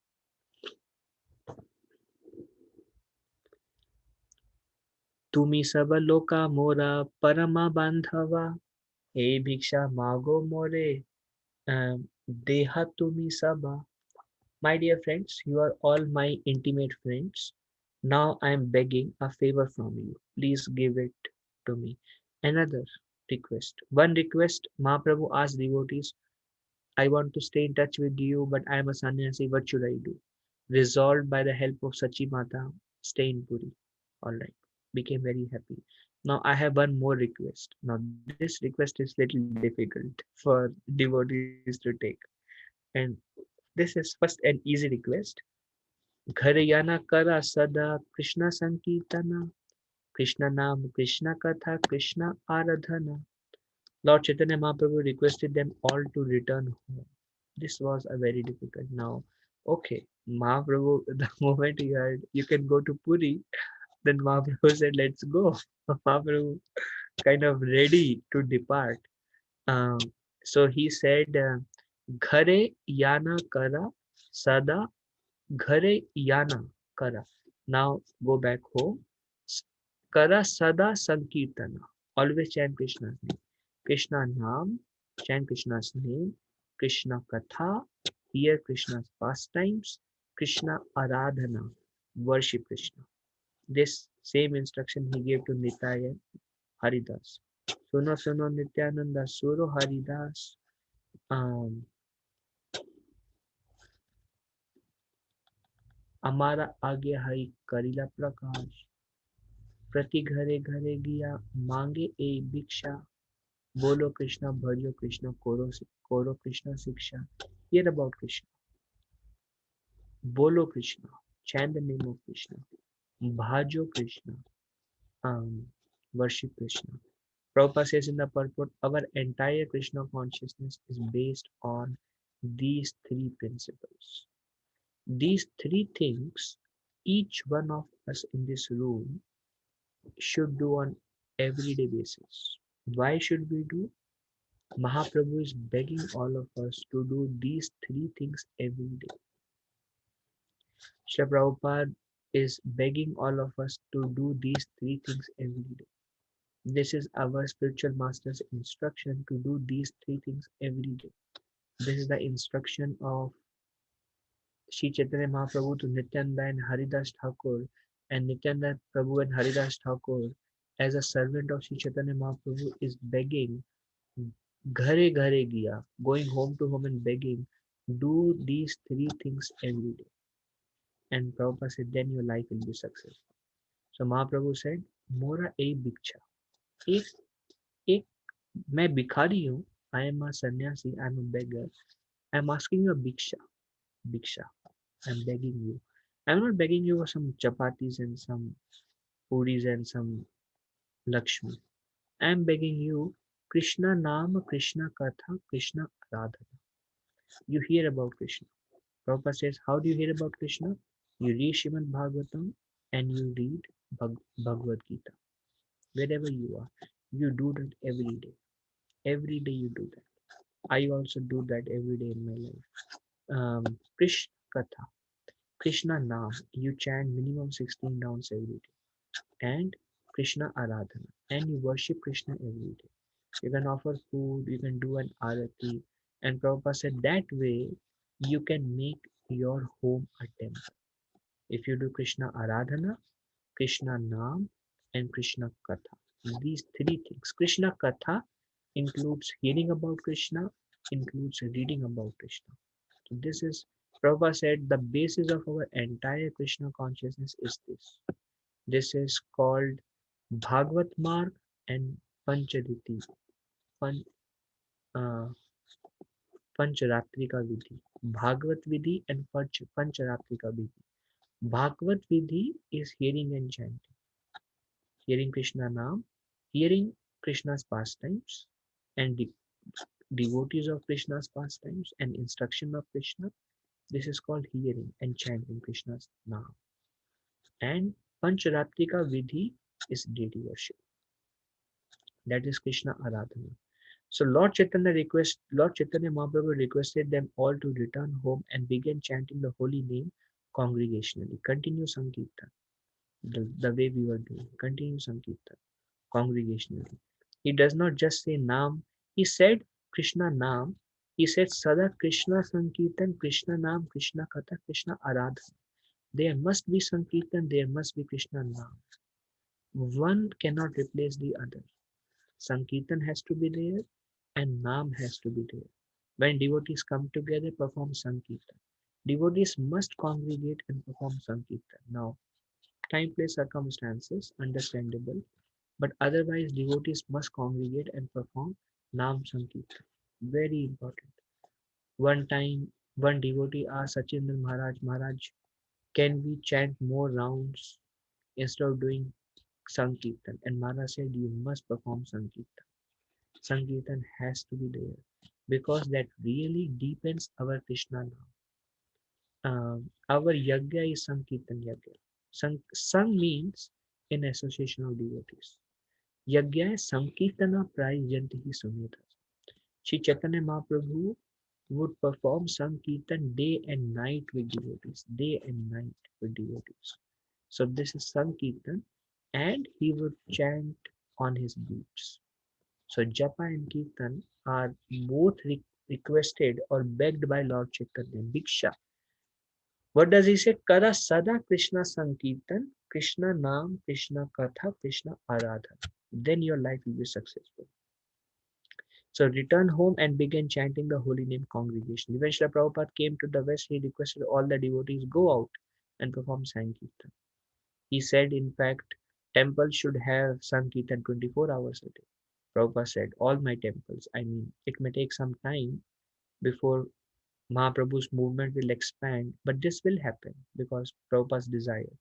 Tumi saba loka mora parama bandhava. Hey Bhiksha Mago More. Deha tumi saba. My dear friends, you are all my intimate friends. Now I am begging a favor from you. Please give it to me. Another request. One request, Mahaprabhu asked devotees, I want to stay in touch with you, but I am a sannyasi. What should I do? Resolved by the help of Sachi Mata, stay in Puri. Alright. Became very happy. Now I have one more request. Now this request is little difficult for devotees to take. And this is first an easy request. Gharayana kara sada Krishna Sankirtana, Krishna Nam, Krishna Katha, Krishna Aradhana. Lord Chaitanya Mahaprabhu requested them all to return home. This was a very difficult. Now, okay, Mahaprabhu, the moment he heard you can go to Puri, then Mahaprabhu said, let's go. Mahaprabhu kind of ready to depart. Um, so he said, Ghare yana kara sada Ghare yana kara. Now go back home. Kara sada sankirtana. Always chant Krishna's name. Krishna Nam, chant Krishna's name. Krishna Katha, hear Krishna's pastimes. Krishna Aradhana, worship Krishna. This same instruction he gave to Nitai and Haridas. Suno suno Nityananda Suro Haridas. Um, Amara आगे हई करिला प्रकाश प्रति घरे घरे गया मांगे ए भिक्षा बोलो कृष्णा भजो कृष्णा कोरो कृष्णा शिक्षा hear about Krishna bolo Krishna chant the name of Krishna bhajo Krishna um, worship Krishna. Prabhupada says in the purport our entire Krishna consciousness is based on these three principles. These three things each one of us in this room should do on everyday basis. Why should we do? Mahaprabhu is begging all of us to do these three things every day. Srila Prabhupada is begging all of us to do these three things every day. This is our spiritual master's instruction to do these three things every day. This is the instruction of Sri Chaitanya Mahaprabhu to Nityananda and Haridas Thakur, and Nityananda Prabhu and Haridas Thakur, as a servant of Sri Chaitanya Mahaprabhu, is begging, Ghare Ghare Giya, going home to home and begging, do these three things every day. And Prabhupada said, then your life will be successful. So Mahaprabhu said, Mora a bhiksha. If एक मैं भिखारी हूँ, I am a sannyasi, I am a beggar. I am asking you a bhiksha. I am begging you. I am not begging you for some chapatis and some puris and some Lakshmi. I am begging you, Krishna Nama, Krishna Katha, Krishna Radha. You hear about Krishna. Prabhupada says, how do you hear about Krishna? You read Srimad Bhagavatam and you read Bhagavad Gita. Wherever you are, you do that every day. Every day you do that. I also do that every day in my life. Krishna Katha, Krishna Nam, you chant minimum 16 rounds every day. And Krishna Aradhana, and you worship Krishna every day. You can offer food, you can do an arati, and Prabhupada said that way you can make your home a temple. If you do Krishna Aradhana, Krishna Nam, and Krishna Katha. These three things. Krishna Katha includes hearing about Krishna, includes reading about Krishna. So this is, Prabhupada said, the basis of our entire Krishna consciousness is this. This is called Bhagavad Marg and Panchariti, Pan, uh, Pancharatrika Vidhi. Bhagavad Vidhi and Pancharatrika Vidhi. Bhagavad Vidhi is hearing and chanting, hearing Krishna Nam, hearing Krishna's pastimes, and devotees of Krishna's pastimes and instruction of Krishna. This is called hearing and chanting Krishna's Nam. And Pancharatrika Vidhi is deity worship. That is Krishna Aradhana. So Lord Chaitanya Mahaprabhu requested them all to return home and begin chanting the holy name congregationally. Continue Sankirtan, the way we were doing. Continue Sankirtan congregationally. He does not just say Nam, he said Krishna Nam He said, Sada Krishna Sankirtan, Krishna Nam, Krishna Katha, Krishna Aradhana. There must be Sankirtan, there must be Krishna Nam. One cannot replace the other. Sankirtan has to be there and Nam has to be there. When devotees come together, perform Sankirtan. Devotees must congregate and perform Sankirtan. Now, time, place, circumstances, understandable, but otherwise devotees must congregate and perform Nam Sankirtan. Very important. One time, one devotee asked Sachindra Maharaj, Maharaj, can we chant more rounds instead of doing Sankirtan? And Maharaj said, you must perform Sankirtan. Sankirtan has to be there because that really deepens our Krishna now. Our yajna is Sankirtan yajna. Sang means in association of devotees. Yajna is Sankirtana Prayajantihi Sumedha. Sri Chaitanya Mahaprabhu would perform Sankirtan day and night with devotees. Day and night with devotees. So this is Sankirtan and he would chant on his beats. So Japa and Kirtan are both requested or begged by Lord Chaitanya. Bhiksha. What does he say? Kara Sada Krishna Sankirtan, Krishna Nam, Krishna Katha, Krishna Aradhana. Then your life will be successful. So return home and began chanting the holy name congregation. When Srila Prabhupada came to the West, he requested all the devotees go out and perform Sankirtan. He said, in fact, temples should have Sankirtan 24 hours a day. Prabhupada said, all my temples. I mean, it may take some time before Mahaprabhu's movement will expand, but this will happen because Prabhupada's desire,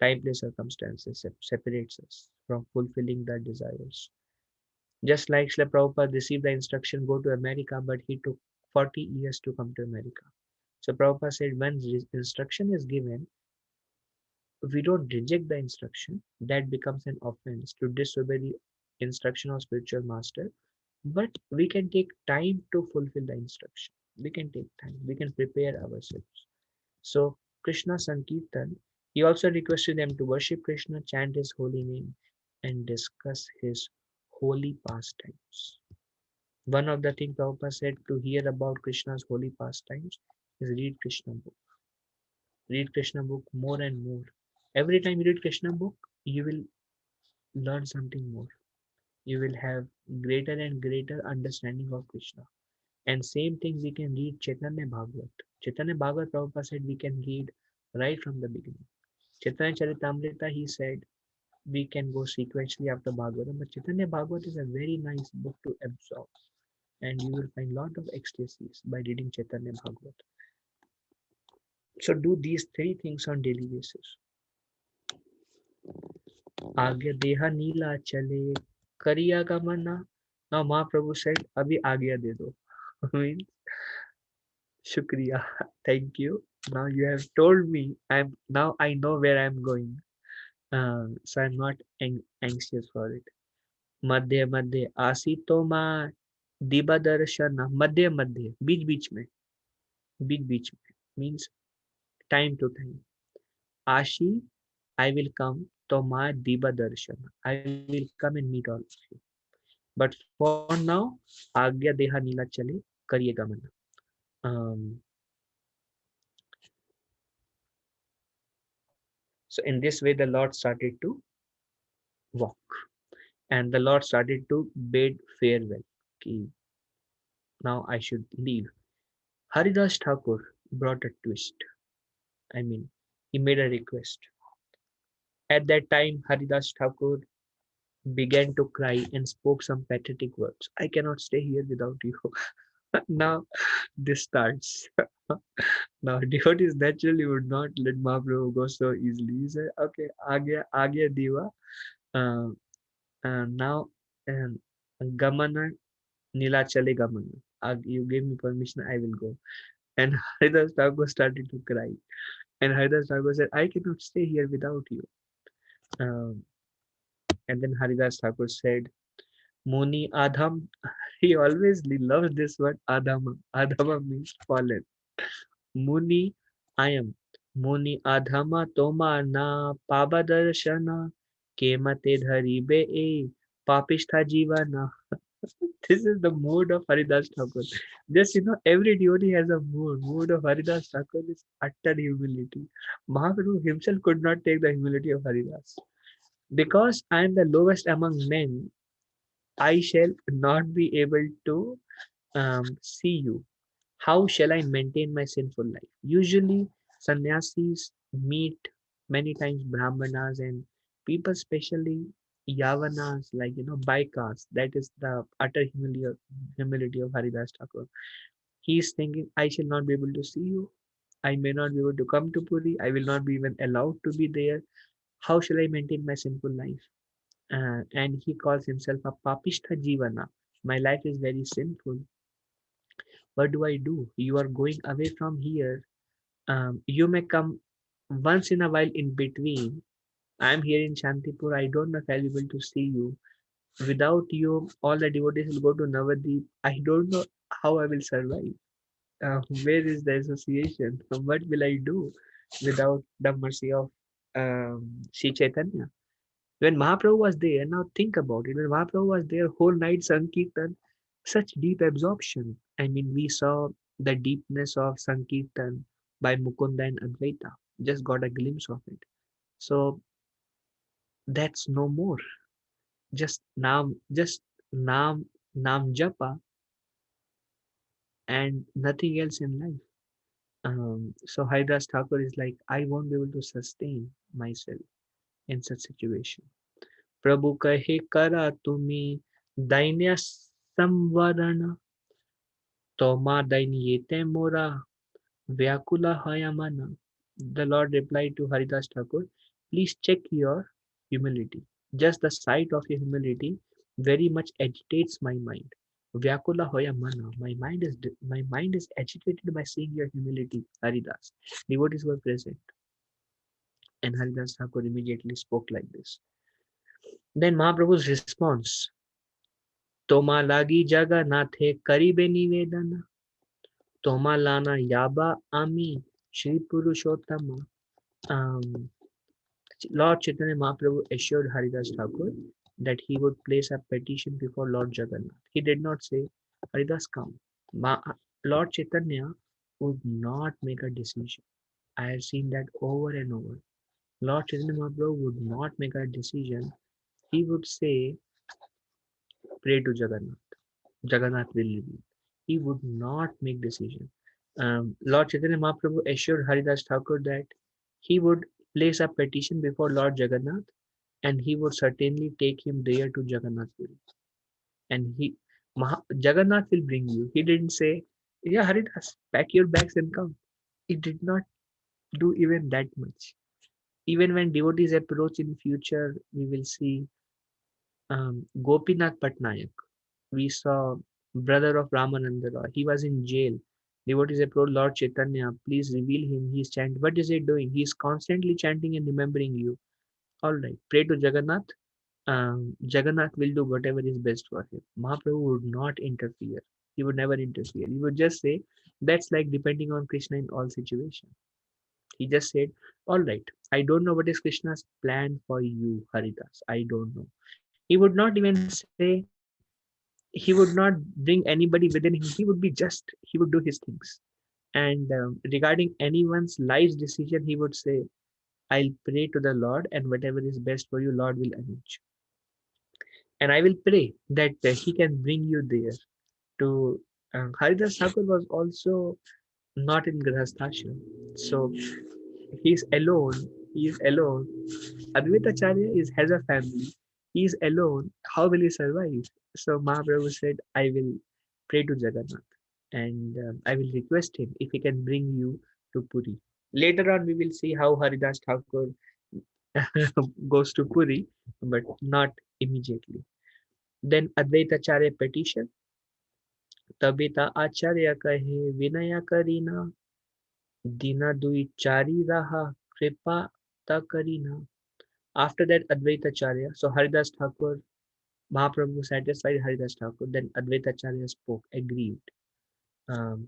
time, place, circumstances separates us from fulfilling the desires. Just like Srila Prabhupada received the instruction, go to America, but he took 40 years to come to America. So Prabhupada said, when instruction is given, if we don't reject the instruction, that becomes an offense to disobey the instruction of spiritual master. But we can take time to fulfill the instruction. We can take time. We can prepare ourselves. So Krishna Sankirtan, he also requested them to worship Krishna, chant his holy name, and discuss his holy pastimes. One of the things Prabhupada said to hear about Krishna's holy pastimes is read Krishna book. Read Krishna book more and more. Every time you read Krishna book, you will learn something more. You will have greater and greater understanding of Krishna. And same thing we can read Chaitanya Bhagavat. Chaitanya Bhagavat Prabhupada said we can read right from the beginning. Chaitanya Charitamrita he said we can go sequentially after Bhagavatam, but Chaitanya Bhagavat is a very nice book to absorb. And you will find lot of ecstasies by reading Chaitanya Bhagavat. So do these three things on daily basis. Agya deha nila chale kariya gamana. Now Mahaprabhu said, Abhi agya de do. Means Shukriya. Thank you. Now you have told me. Now I know where I'm going. So I'm not anxious for it. Madhya madhya asito ma diba darshana. Madhya madhya. Beach beach mein. Beach beach mein. Means time to time. Ashi, I will come. Toma diba darshana. I will come and meet all of you. But for now, agya deha nila chale kariyega mana. Um, so in this way, the Lord started to walk. And the Lord started to bid farewell. Okay, now I should leave. Haridas Thakur brought a twist. I mean, he made a request. At that time, Haridas Thakur began to cry and spoke some pathetic words. I cannot stay here without you. Now this starts. Now devotees naturally would not let Mahaprabhu go so easily. He said, okay, Agya Diva. Uh, now, um, Gamana Nilachale Gamana. You gave me permission, I will go. And Haridas Thakur started to cry. And Haridas Thakur said, I cannot stay here without you. Um, and then Haridas Thakur said, Muni Adham. He always loves this word Adhama. Adhama means fallen. Muni, I am. Muni Adhama Toma na Pabadarshana Kemate Dharibe E Papistha Jivana. This is the mood of Haridas Thakur. Just every devotee has a mood. Mood of Haridas Thakur is utter humility. Mahaprabhu himself could not take the humility of Haridas. Because I am the lowest among men, I shall not be able to see you. How shall I maintain my sinful life? Usually, sannyasis meet many times brahmanas and people, especially yavanas, like bycast. That is the utter humility of Haridas Thakur. He is thinking, I shall not be able to see you. I may not be able to come to Puri. I will not be even allowed to be there. How shall I maintain my sinful life? And he calls himself a papistha jivana. My life is very sinful. What do I do? You are going away from here. You may come once in a while in between. I am here in Shantipur. I don't know if I'll be able to see you. Without you, all the devotees will go to Navadip. I don't know how I will survive. Where is the association? What will I do without the mercy of Sri Chaitanya? When Mahaprabhu was there, now think about it. When Mahaprabhu was there, whole night Sankirtan, such deep absorption. I mean, we saw the deepness of Sankirtan by Mukunda and Advaita. Just got a glimpse of it. So that's no more. Just Nam Japa and nothing else in life. So Haridas Thakur is like, I won't be able to sustain myself in such situation. प्रभु कहे करा तुम्ही दैन्य संवरण तोमा दैन्यते मोरा vyakula hayamana. The Lord replied to Haridas Thakur, please check your humility. Just the sight of your humility very much agitates my mind. Vyakula hayamana. My mind is agitated by seeing your humility, Haridas. Devotees were present, and Haridas Thakur immediately spoke like this. Then Mahaprabhu's response, Toma lagi jagannathe karibe nivedana. Toma lana yaba ami Shri Purushottama. Um, Lord Chaitanya Mahaprabhu assured Haridas Thakur that he would place a petition before Lord Jagannath. He did not say, Haridas, come. Lord Chaitanya would not make a decision. I have seen that over and over. Lord Chaitanya Mahaprabhu would not make a decision. He would say, pray to Jagannath. Jagannath will reveal. He would not make decision. Lord Chaitanya Mahaprabhu assured Haridas Thakur that he would place a petition before Lord Jagannath and he would certainly take him there to Jagannath Puri. And Jagannath will bring you. He didn't say, yeah, Haridas, pack your bags and come. He did not do even that much. Even when devotees approach in future, we will see Gopinath Patnaik. We saw brother of Ramananda Roy. He was in jail. Devotees approached Lord Chaitanya. Please reveal him. He's chanting. What is he doing? He's constantly chanting and remembering you. All right. Pray to Jagannath. Jagannath will do whatever is best for him. Mahaprabhu would not interfere. He would never interfere. He would just say, that's like depending on Krishna in all situations. He just said, all right, I don't know what is Krishna's plan for you, Haridas. I don't know. He would not even say, he would not bring anybody within him. He would do his things. And regarding anyone's life's decision, he would say, I'll pray to the Lord and whatever is best for you, Lord will arrange. And I will pray that he can bring you there to Haridas Thakur was also not in Grahasthashram. So he's alone. He is alone. Advaita Acharya has a family. He is alone. How will he survive? So Mahaprabhu said, I will pray to Jagannath and I will request him if he can bring you to Puri. Later on, we will see how Haridas Thakur goes to Puri, but not immediately. Then Advaita Acharya petition. Tabitha आचार्य कहे विनय करीना दीना दुई चारी रहा कृपा ta karina. After that, Advaita Acharya, so Haridas Thakur, Mahaprabhu satisfied Haridas Thakur, then Advaita Acharya spoke, agreed. Um,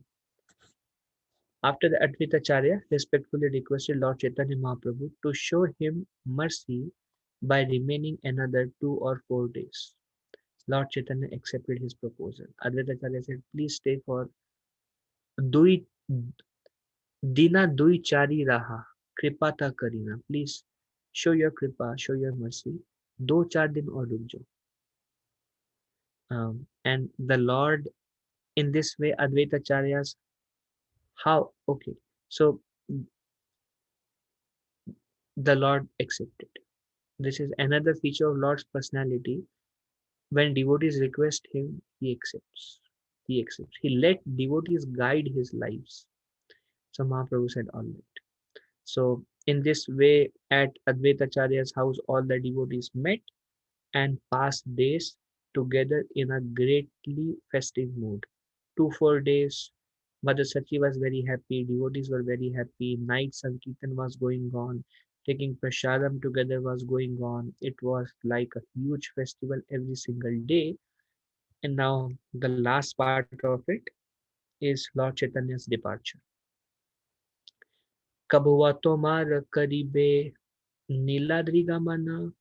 After the Advaita Acharya respectfully requested Lord Chaitanya Mahaprabhu to show him mercy by remaining another 2 or 4 days. Lord Chaitanya accepted his proposal. Advaita Acharya said, please stay for dui, dina dui chari raha, kripata karina. Please show your kripa, show your mercy. Do char din aur ruk jo. And the Lord, in this way, Advaita Acharyas, how? Okay. So the Lord accepted. This is another feature of Lord's personality. When devotees request him, he accepts. He accepts. He let devotees guide his lives. So Mahaprabhu said, all right. So in this way, at Advaita Acharya's house, all the devotees met and passed days together in a greatly festive mood. 2 4 days. Mother Sachi was very happy, devotees were very happy, night Sankirtan was going on, taking prasadam together was going on. It was like a huge festival every single day. And now the last part of it is Lord Chaitanya's departure. Kabuwa tomar karibe Niladrigamana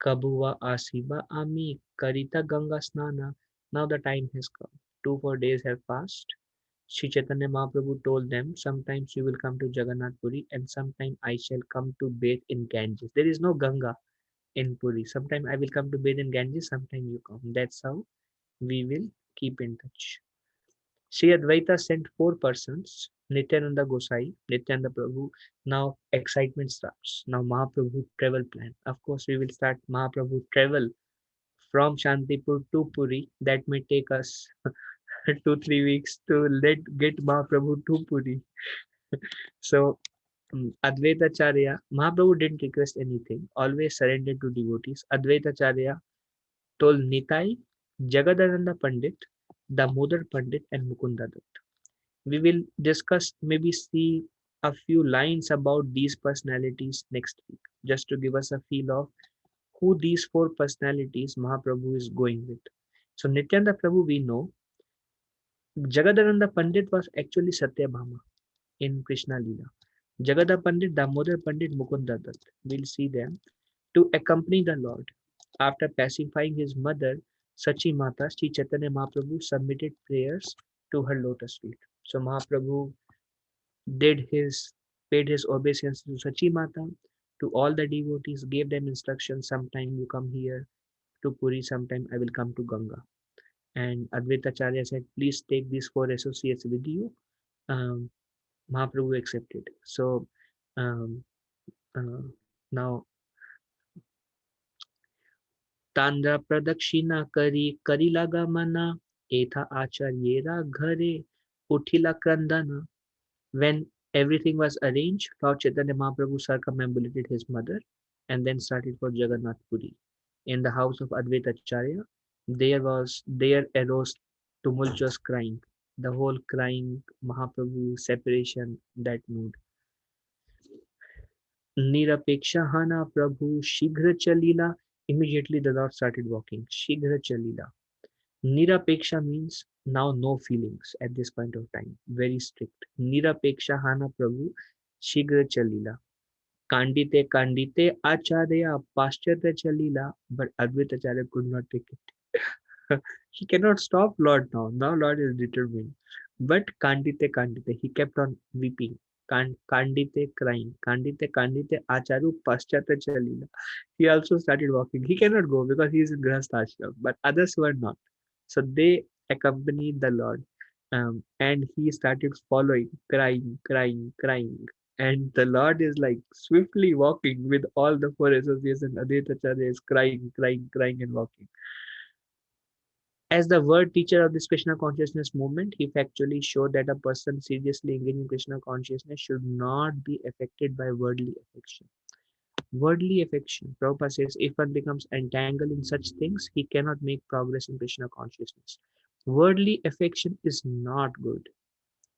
Kabuwa Asiva Ami Karita Ganga Snana. Now the time has come. 2 4 days have passed. Sri Chaitanya Mahaprabhu told them, sometimes you will come to Jagannath Puri and sometime I shall come to bathe in Ganges. There is no Ganga in Puri. Sometime I will come to bathe in Ganges, sometime you come. That's how we will keep in touch. Sri Advaita sent 4 persons, Nityananda Gosai, Nityananda Prabhu. Now excitement starts. Now Mahaprabhu travel plan. Of course, we will start Mahaprabhu travel from Shantipur to Puri. That may take us 2 3 weeks to get Mahaprabhu to Puri. So Advaita Acharya, Mahaprabhu didn't request anything, always surrendered to devotees. Advaita Acharya told Nitai, Jagadananda Pandit, Damodar Pandit, and Mukunda Dutt. We will discuss, maybe see a few lines about these personalities next week, just to give us a feel of who these 4 personalities Mahaprabhu is going with. So Nityananda Prabhu, we know Jagadananda Pandit was actually Satyabhama in Krishna Lila. Jagada Pandit, Damodar Pandit, Mukunda Dutt. We'll see them to accompany the Lord. After pacifying his mother, Sachi Mata, Sri Chaitanya Mahaprabhu submitted prayers to her lotus feet. So Mahaprabhu did his paid his obeisance to Sachi Mata, to all the devotees, gave them instructions. Sometime you come here to Puri, sometime I will come to Ganga. And Advaita Acharya said, please take these 4 associates with you. Um, Mahaprabhu accepted. So um, uh, now तांद्रा प्रदक्षिणा करिला गमना एथा आचार्येरा घरे उठिला क्रंदना. When everything was arranged, Lord Chaitanya Mahaprabhu circumambulated his mother and then started for Jagannath Puri. In the house of Advaita Acharya, there arose tumultuous crying. The whole crying, Mahaprabhu, separation, that mood. Nirapeksha Hana Prabhu Shighra Chalila. Immediately the Lord started walking. Shighra Chalila. Nirapeksha means now no feelings at this point of time. Very strict. Nirapeksha Hana Prabhu Shighra Chalila. Kandite Kandite Acharya Pascharya Chalila. But Advaita Acharya could not take it. He cannot stop Lord now. Now Lord is determined. But Kandite Kandite, he kept on weeping. Kandite crying. Kandite Kandite Acharu Paschata Chalila. He also started walking. He cannot go because he is in Grahastha ashram, but others were not. So they accompanied the Lord. And he started following, crying, crying, crying. And the Lord is like swiftly walking with all the 4 associates, and Advaita Acharya is crying, crying, crying, and walking. As the word teacher of this Krishna consciousness movement, he factually showed that a person seriously engaged in Krishna consciousness should not be affected by worldly affection. Worldly affection, Prabhupada says, if one becomes entangled in such things, he cannot make progress in Krishna consciousness. Worldly affection is not good.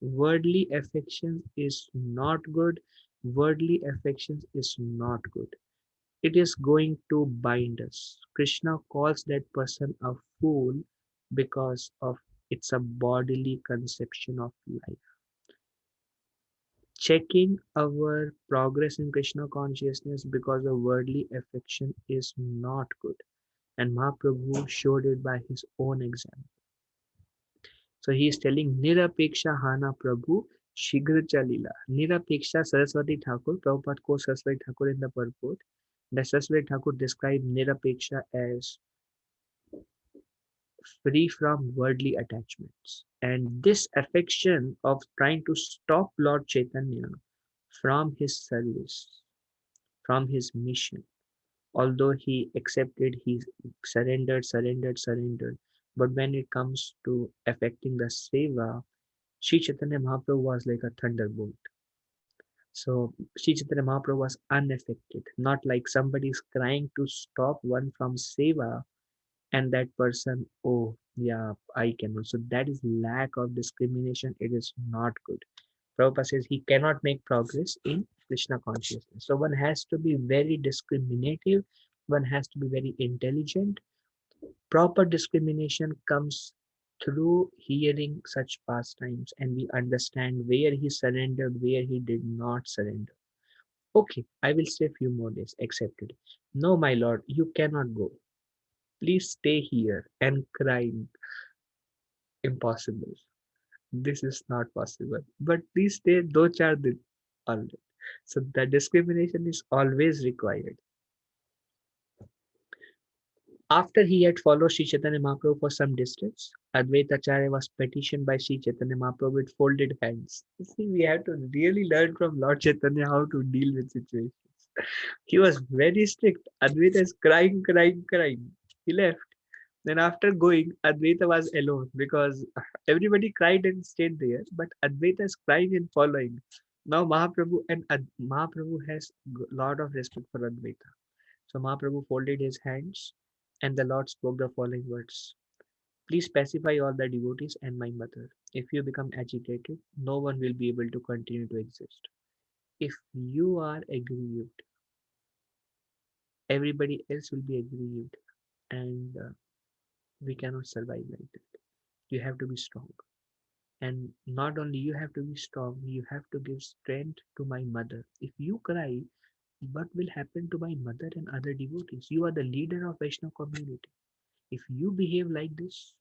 Worldly affection is not good. Worldly affection is not good. It is going to bind us. Krishna calls that person a fool because of it's a bodily conception of life. Checking our progress in Krishna consciousness because of worldly affection is not good. And Mahaprabhu showed it by his own example. So he is telling Nirapeksha Hana Prabhu Shigra Chalila. Nirapeksha Saraswati Thakur, Prabhupada quotes Saraswati Thakur in the purport. The Saraswati Thakur described Nirapeksha as free from worldly attachments. And this affection of trying to stop Lord Chaitanya from his service, from his mission, although he accepted, he surrendered. But when it comes to affecting the seva, Sri Chaitanya Mahaprabhu was like a thunderbolt. So Sri Chaitanya Mahaprabhu was unaffected, not like somebody is trying to stop one from seva and that person, oh yeah, I cannot. So that is lack of discrimination. It is not good. Prabhupada says he cannot make progress in Krishna consciousness. So one has to be very discriminative, one has to be very intelligent. Proper discrimination comes through hearing such pastimes and we understand where he surrendered, where he did not surrender. Okay, I will stay few more days, accepted. No, my lord, you cannot go. Please stay here and crying. Impossible. This is not possible. But please stay do char din. All right. So the discrimination is always required. After he had followed Sri Chaitanya Mahaprabhu for some distance, Advaita Acharya was petitioned by Sri Chaitanya Mahaprabhu with folded hands. You see, we have to really learn from Lord Chaitanya how to deal with situations. He was very strict. Advaita is crying. He left. Then after going, Advaita was alone because everybody cried and stayed there, but Advaita is crying and following. Now Mahaprabhu and Mahaprabhu has lot of respect for Advaita. So Mahaprabhu folded his hands and the Lord spoke the following words. Please pacify all the devotees and my mother. If you become agitated, no one will be able to continue to exist. If you are aggrieved, everybody else will be aggrieved and we cannot survive like that. You have to be strong. And not only you have to be strong, you have to give strength to my mother. If you cry, what will happen to my mother and other devotees? You are the leader of Vaishnava community. If you behave like this,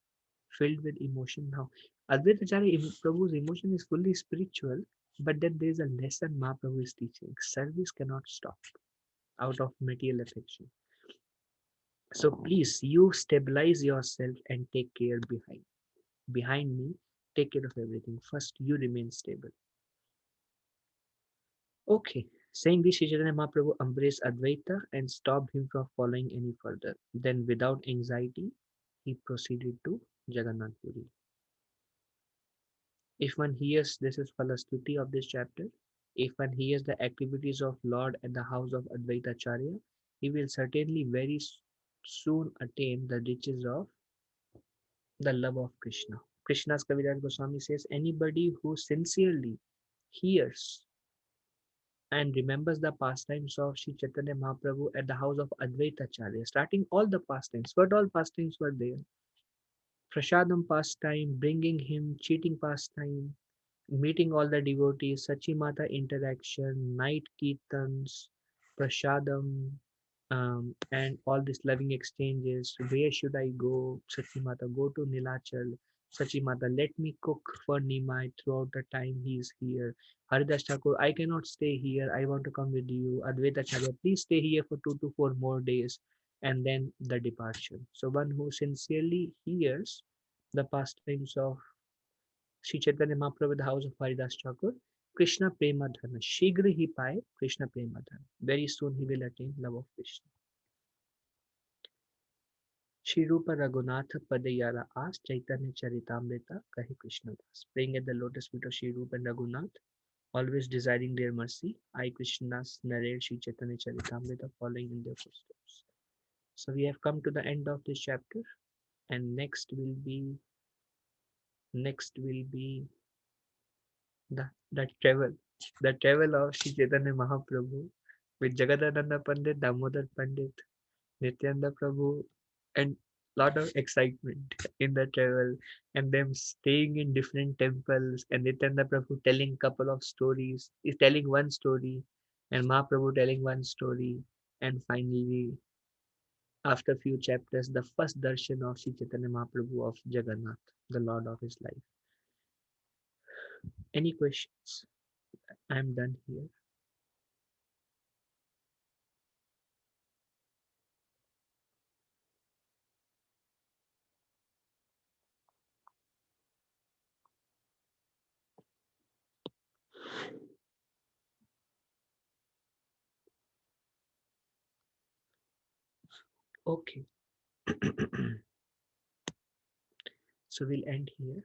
filled with emotion now, Advaita Acharya Prabhu's emotion is fully spiritual, but then there is a lesson Mahaprabhu is teaching. Service cannot stop out of material affection. So please, you stabilize yourself and take care behind me. Take care of everything. First, you remain stable. Okay. Saying this, Sri Chaitanya Mahaprabhu embraced Advaita and stopped him from following any further. Then, without anxiety, he proceeded to Jagannath Puri. If one hears, this is Falastuti of this chapter, if one hears the activities of Lord at the house of Advaita Acharya, he will certainly very soon attain the riches of the love of Krishna. Krishna's Kaviraj Goswami says, anybody who sincerely hears and remembers the pastimes of Sri Chaitanya Mahaprabhu at the house of Advaita Acharya, starting all the pastimes. What all pastimes were there? Prasadam pastime, bringing him, cheating pastime, meeting all the devotees, Sachimata interaction, night kirtans, prasadam, and all these loving exchanges. Where should I go? Sachimata, go to Nilachal. Sachimata, let me cook for Nimai throughout the time he is here. Haridas Thakur, I cannot stay here. I want to come with you. Advaita Acharya, please stay here for 2 to 4 more days. And then the departure. So one who sincerely hears the pastimes of Sri Chaitanya Mahaprabhu, the house of Haridas Thakur, Krishna Prema Dhana. Shigra hi paye Krishna Prema Dhana. Very soon he will attain love of Krishna. Shri Rupa Raghunatha Padayala asked Chaitanya Charitamrita Kahi Krishna Das. Praying at the lotus feet of Shri Rupa and Raghunath, always desiring their mercy, I Krishna's narrate Shri Chaitanya Charitamrita following in their footsteps. So we have come to the end of this chapter, and next will be the travel, the travel of Sri Chaitanya Mahaprabhu with Jagadananda Pandit, Damodar Pandit, Nityananda Prabhu, and lot of excitement in the travel, and them staying in different temples, and Nityananda Prabhu telling couple of stories, is telling one story, and Mahaprabhu telling one story, and finally After a few chapters, the first darshan of Sri Chaitanya Mahaprabhu of Jagannath, the Lord of his life. Any questions? I'm done here. Okay, so we'll end here.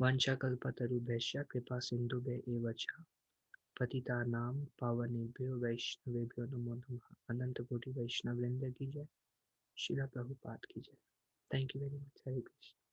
Vancha kalpatarubhesha kripa sindhubhe evacha पतितानां पावनेभ्यो वैष्णवेभ्यो नमो नमः अनंत कोटि वैष्णव वृंद की जय शिला प्रभुपाद की जय thank you very much Hare Krishna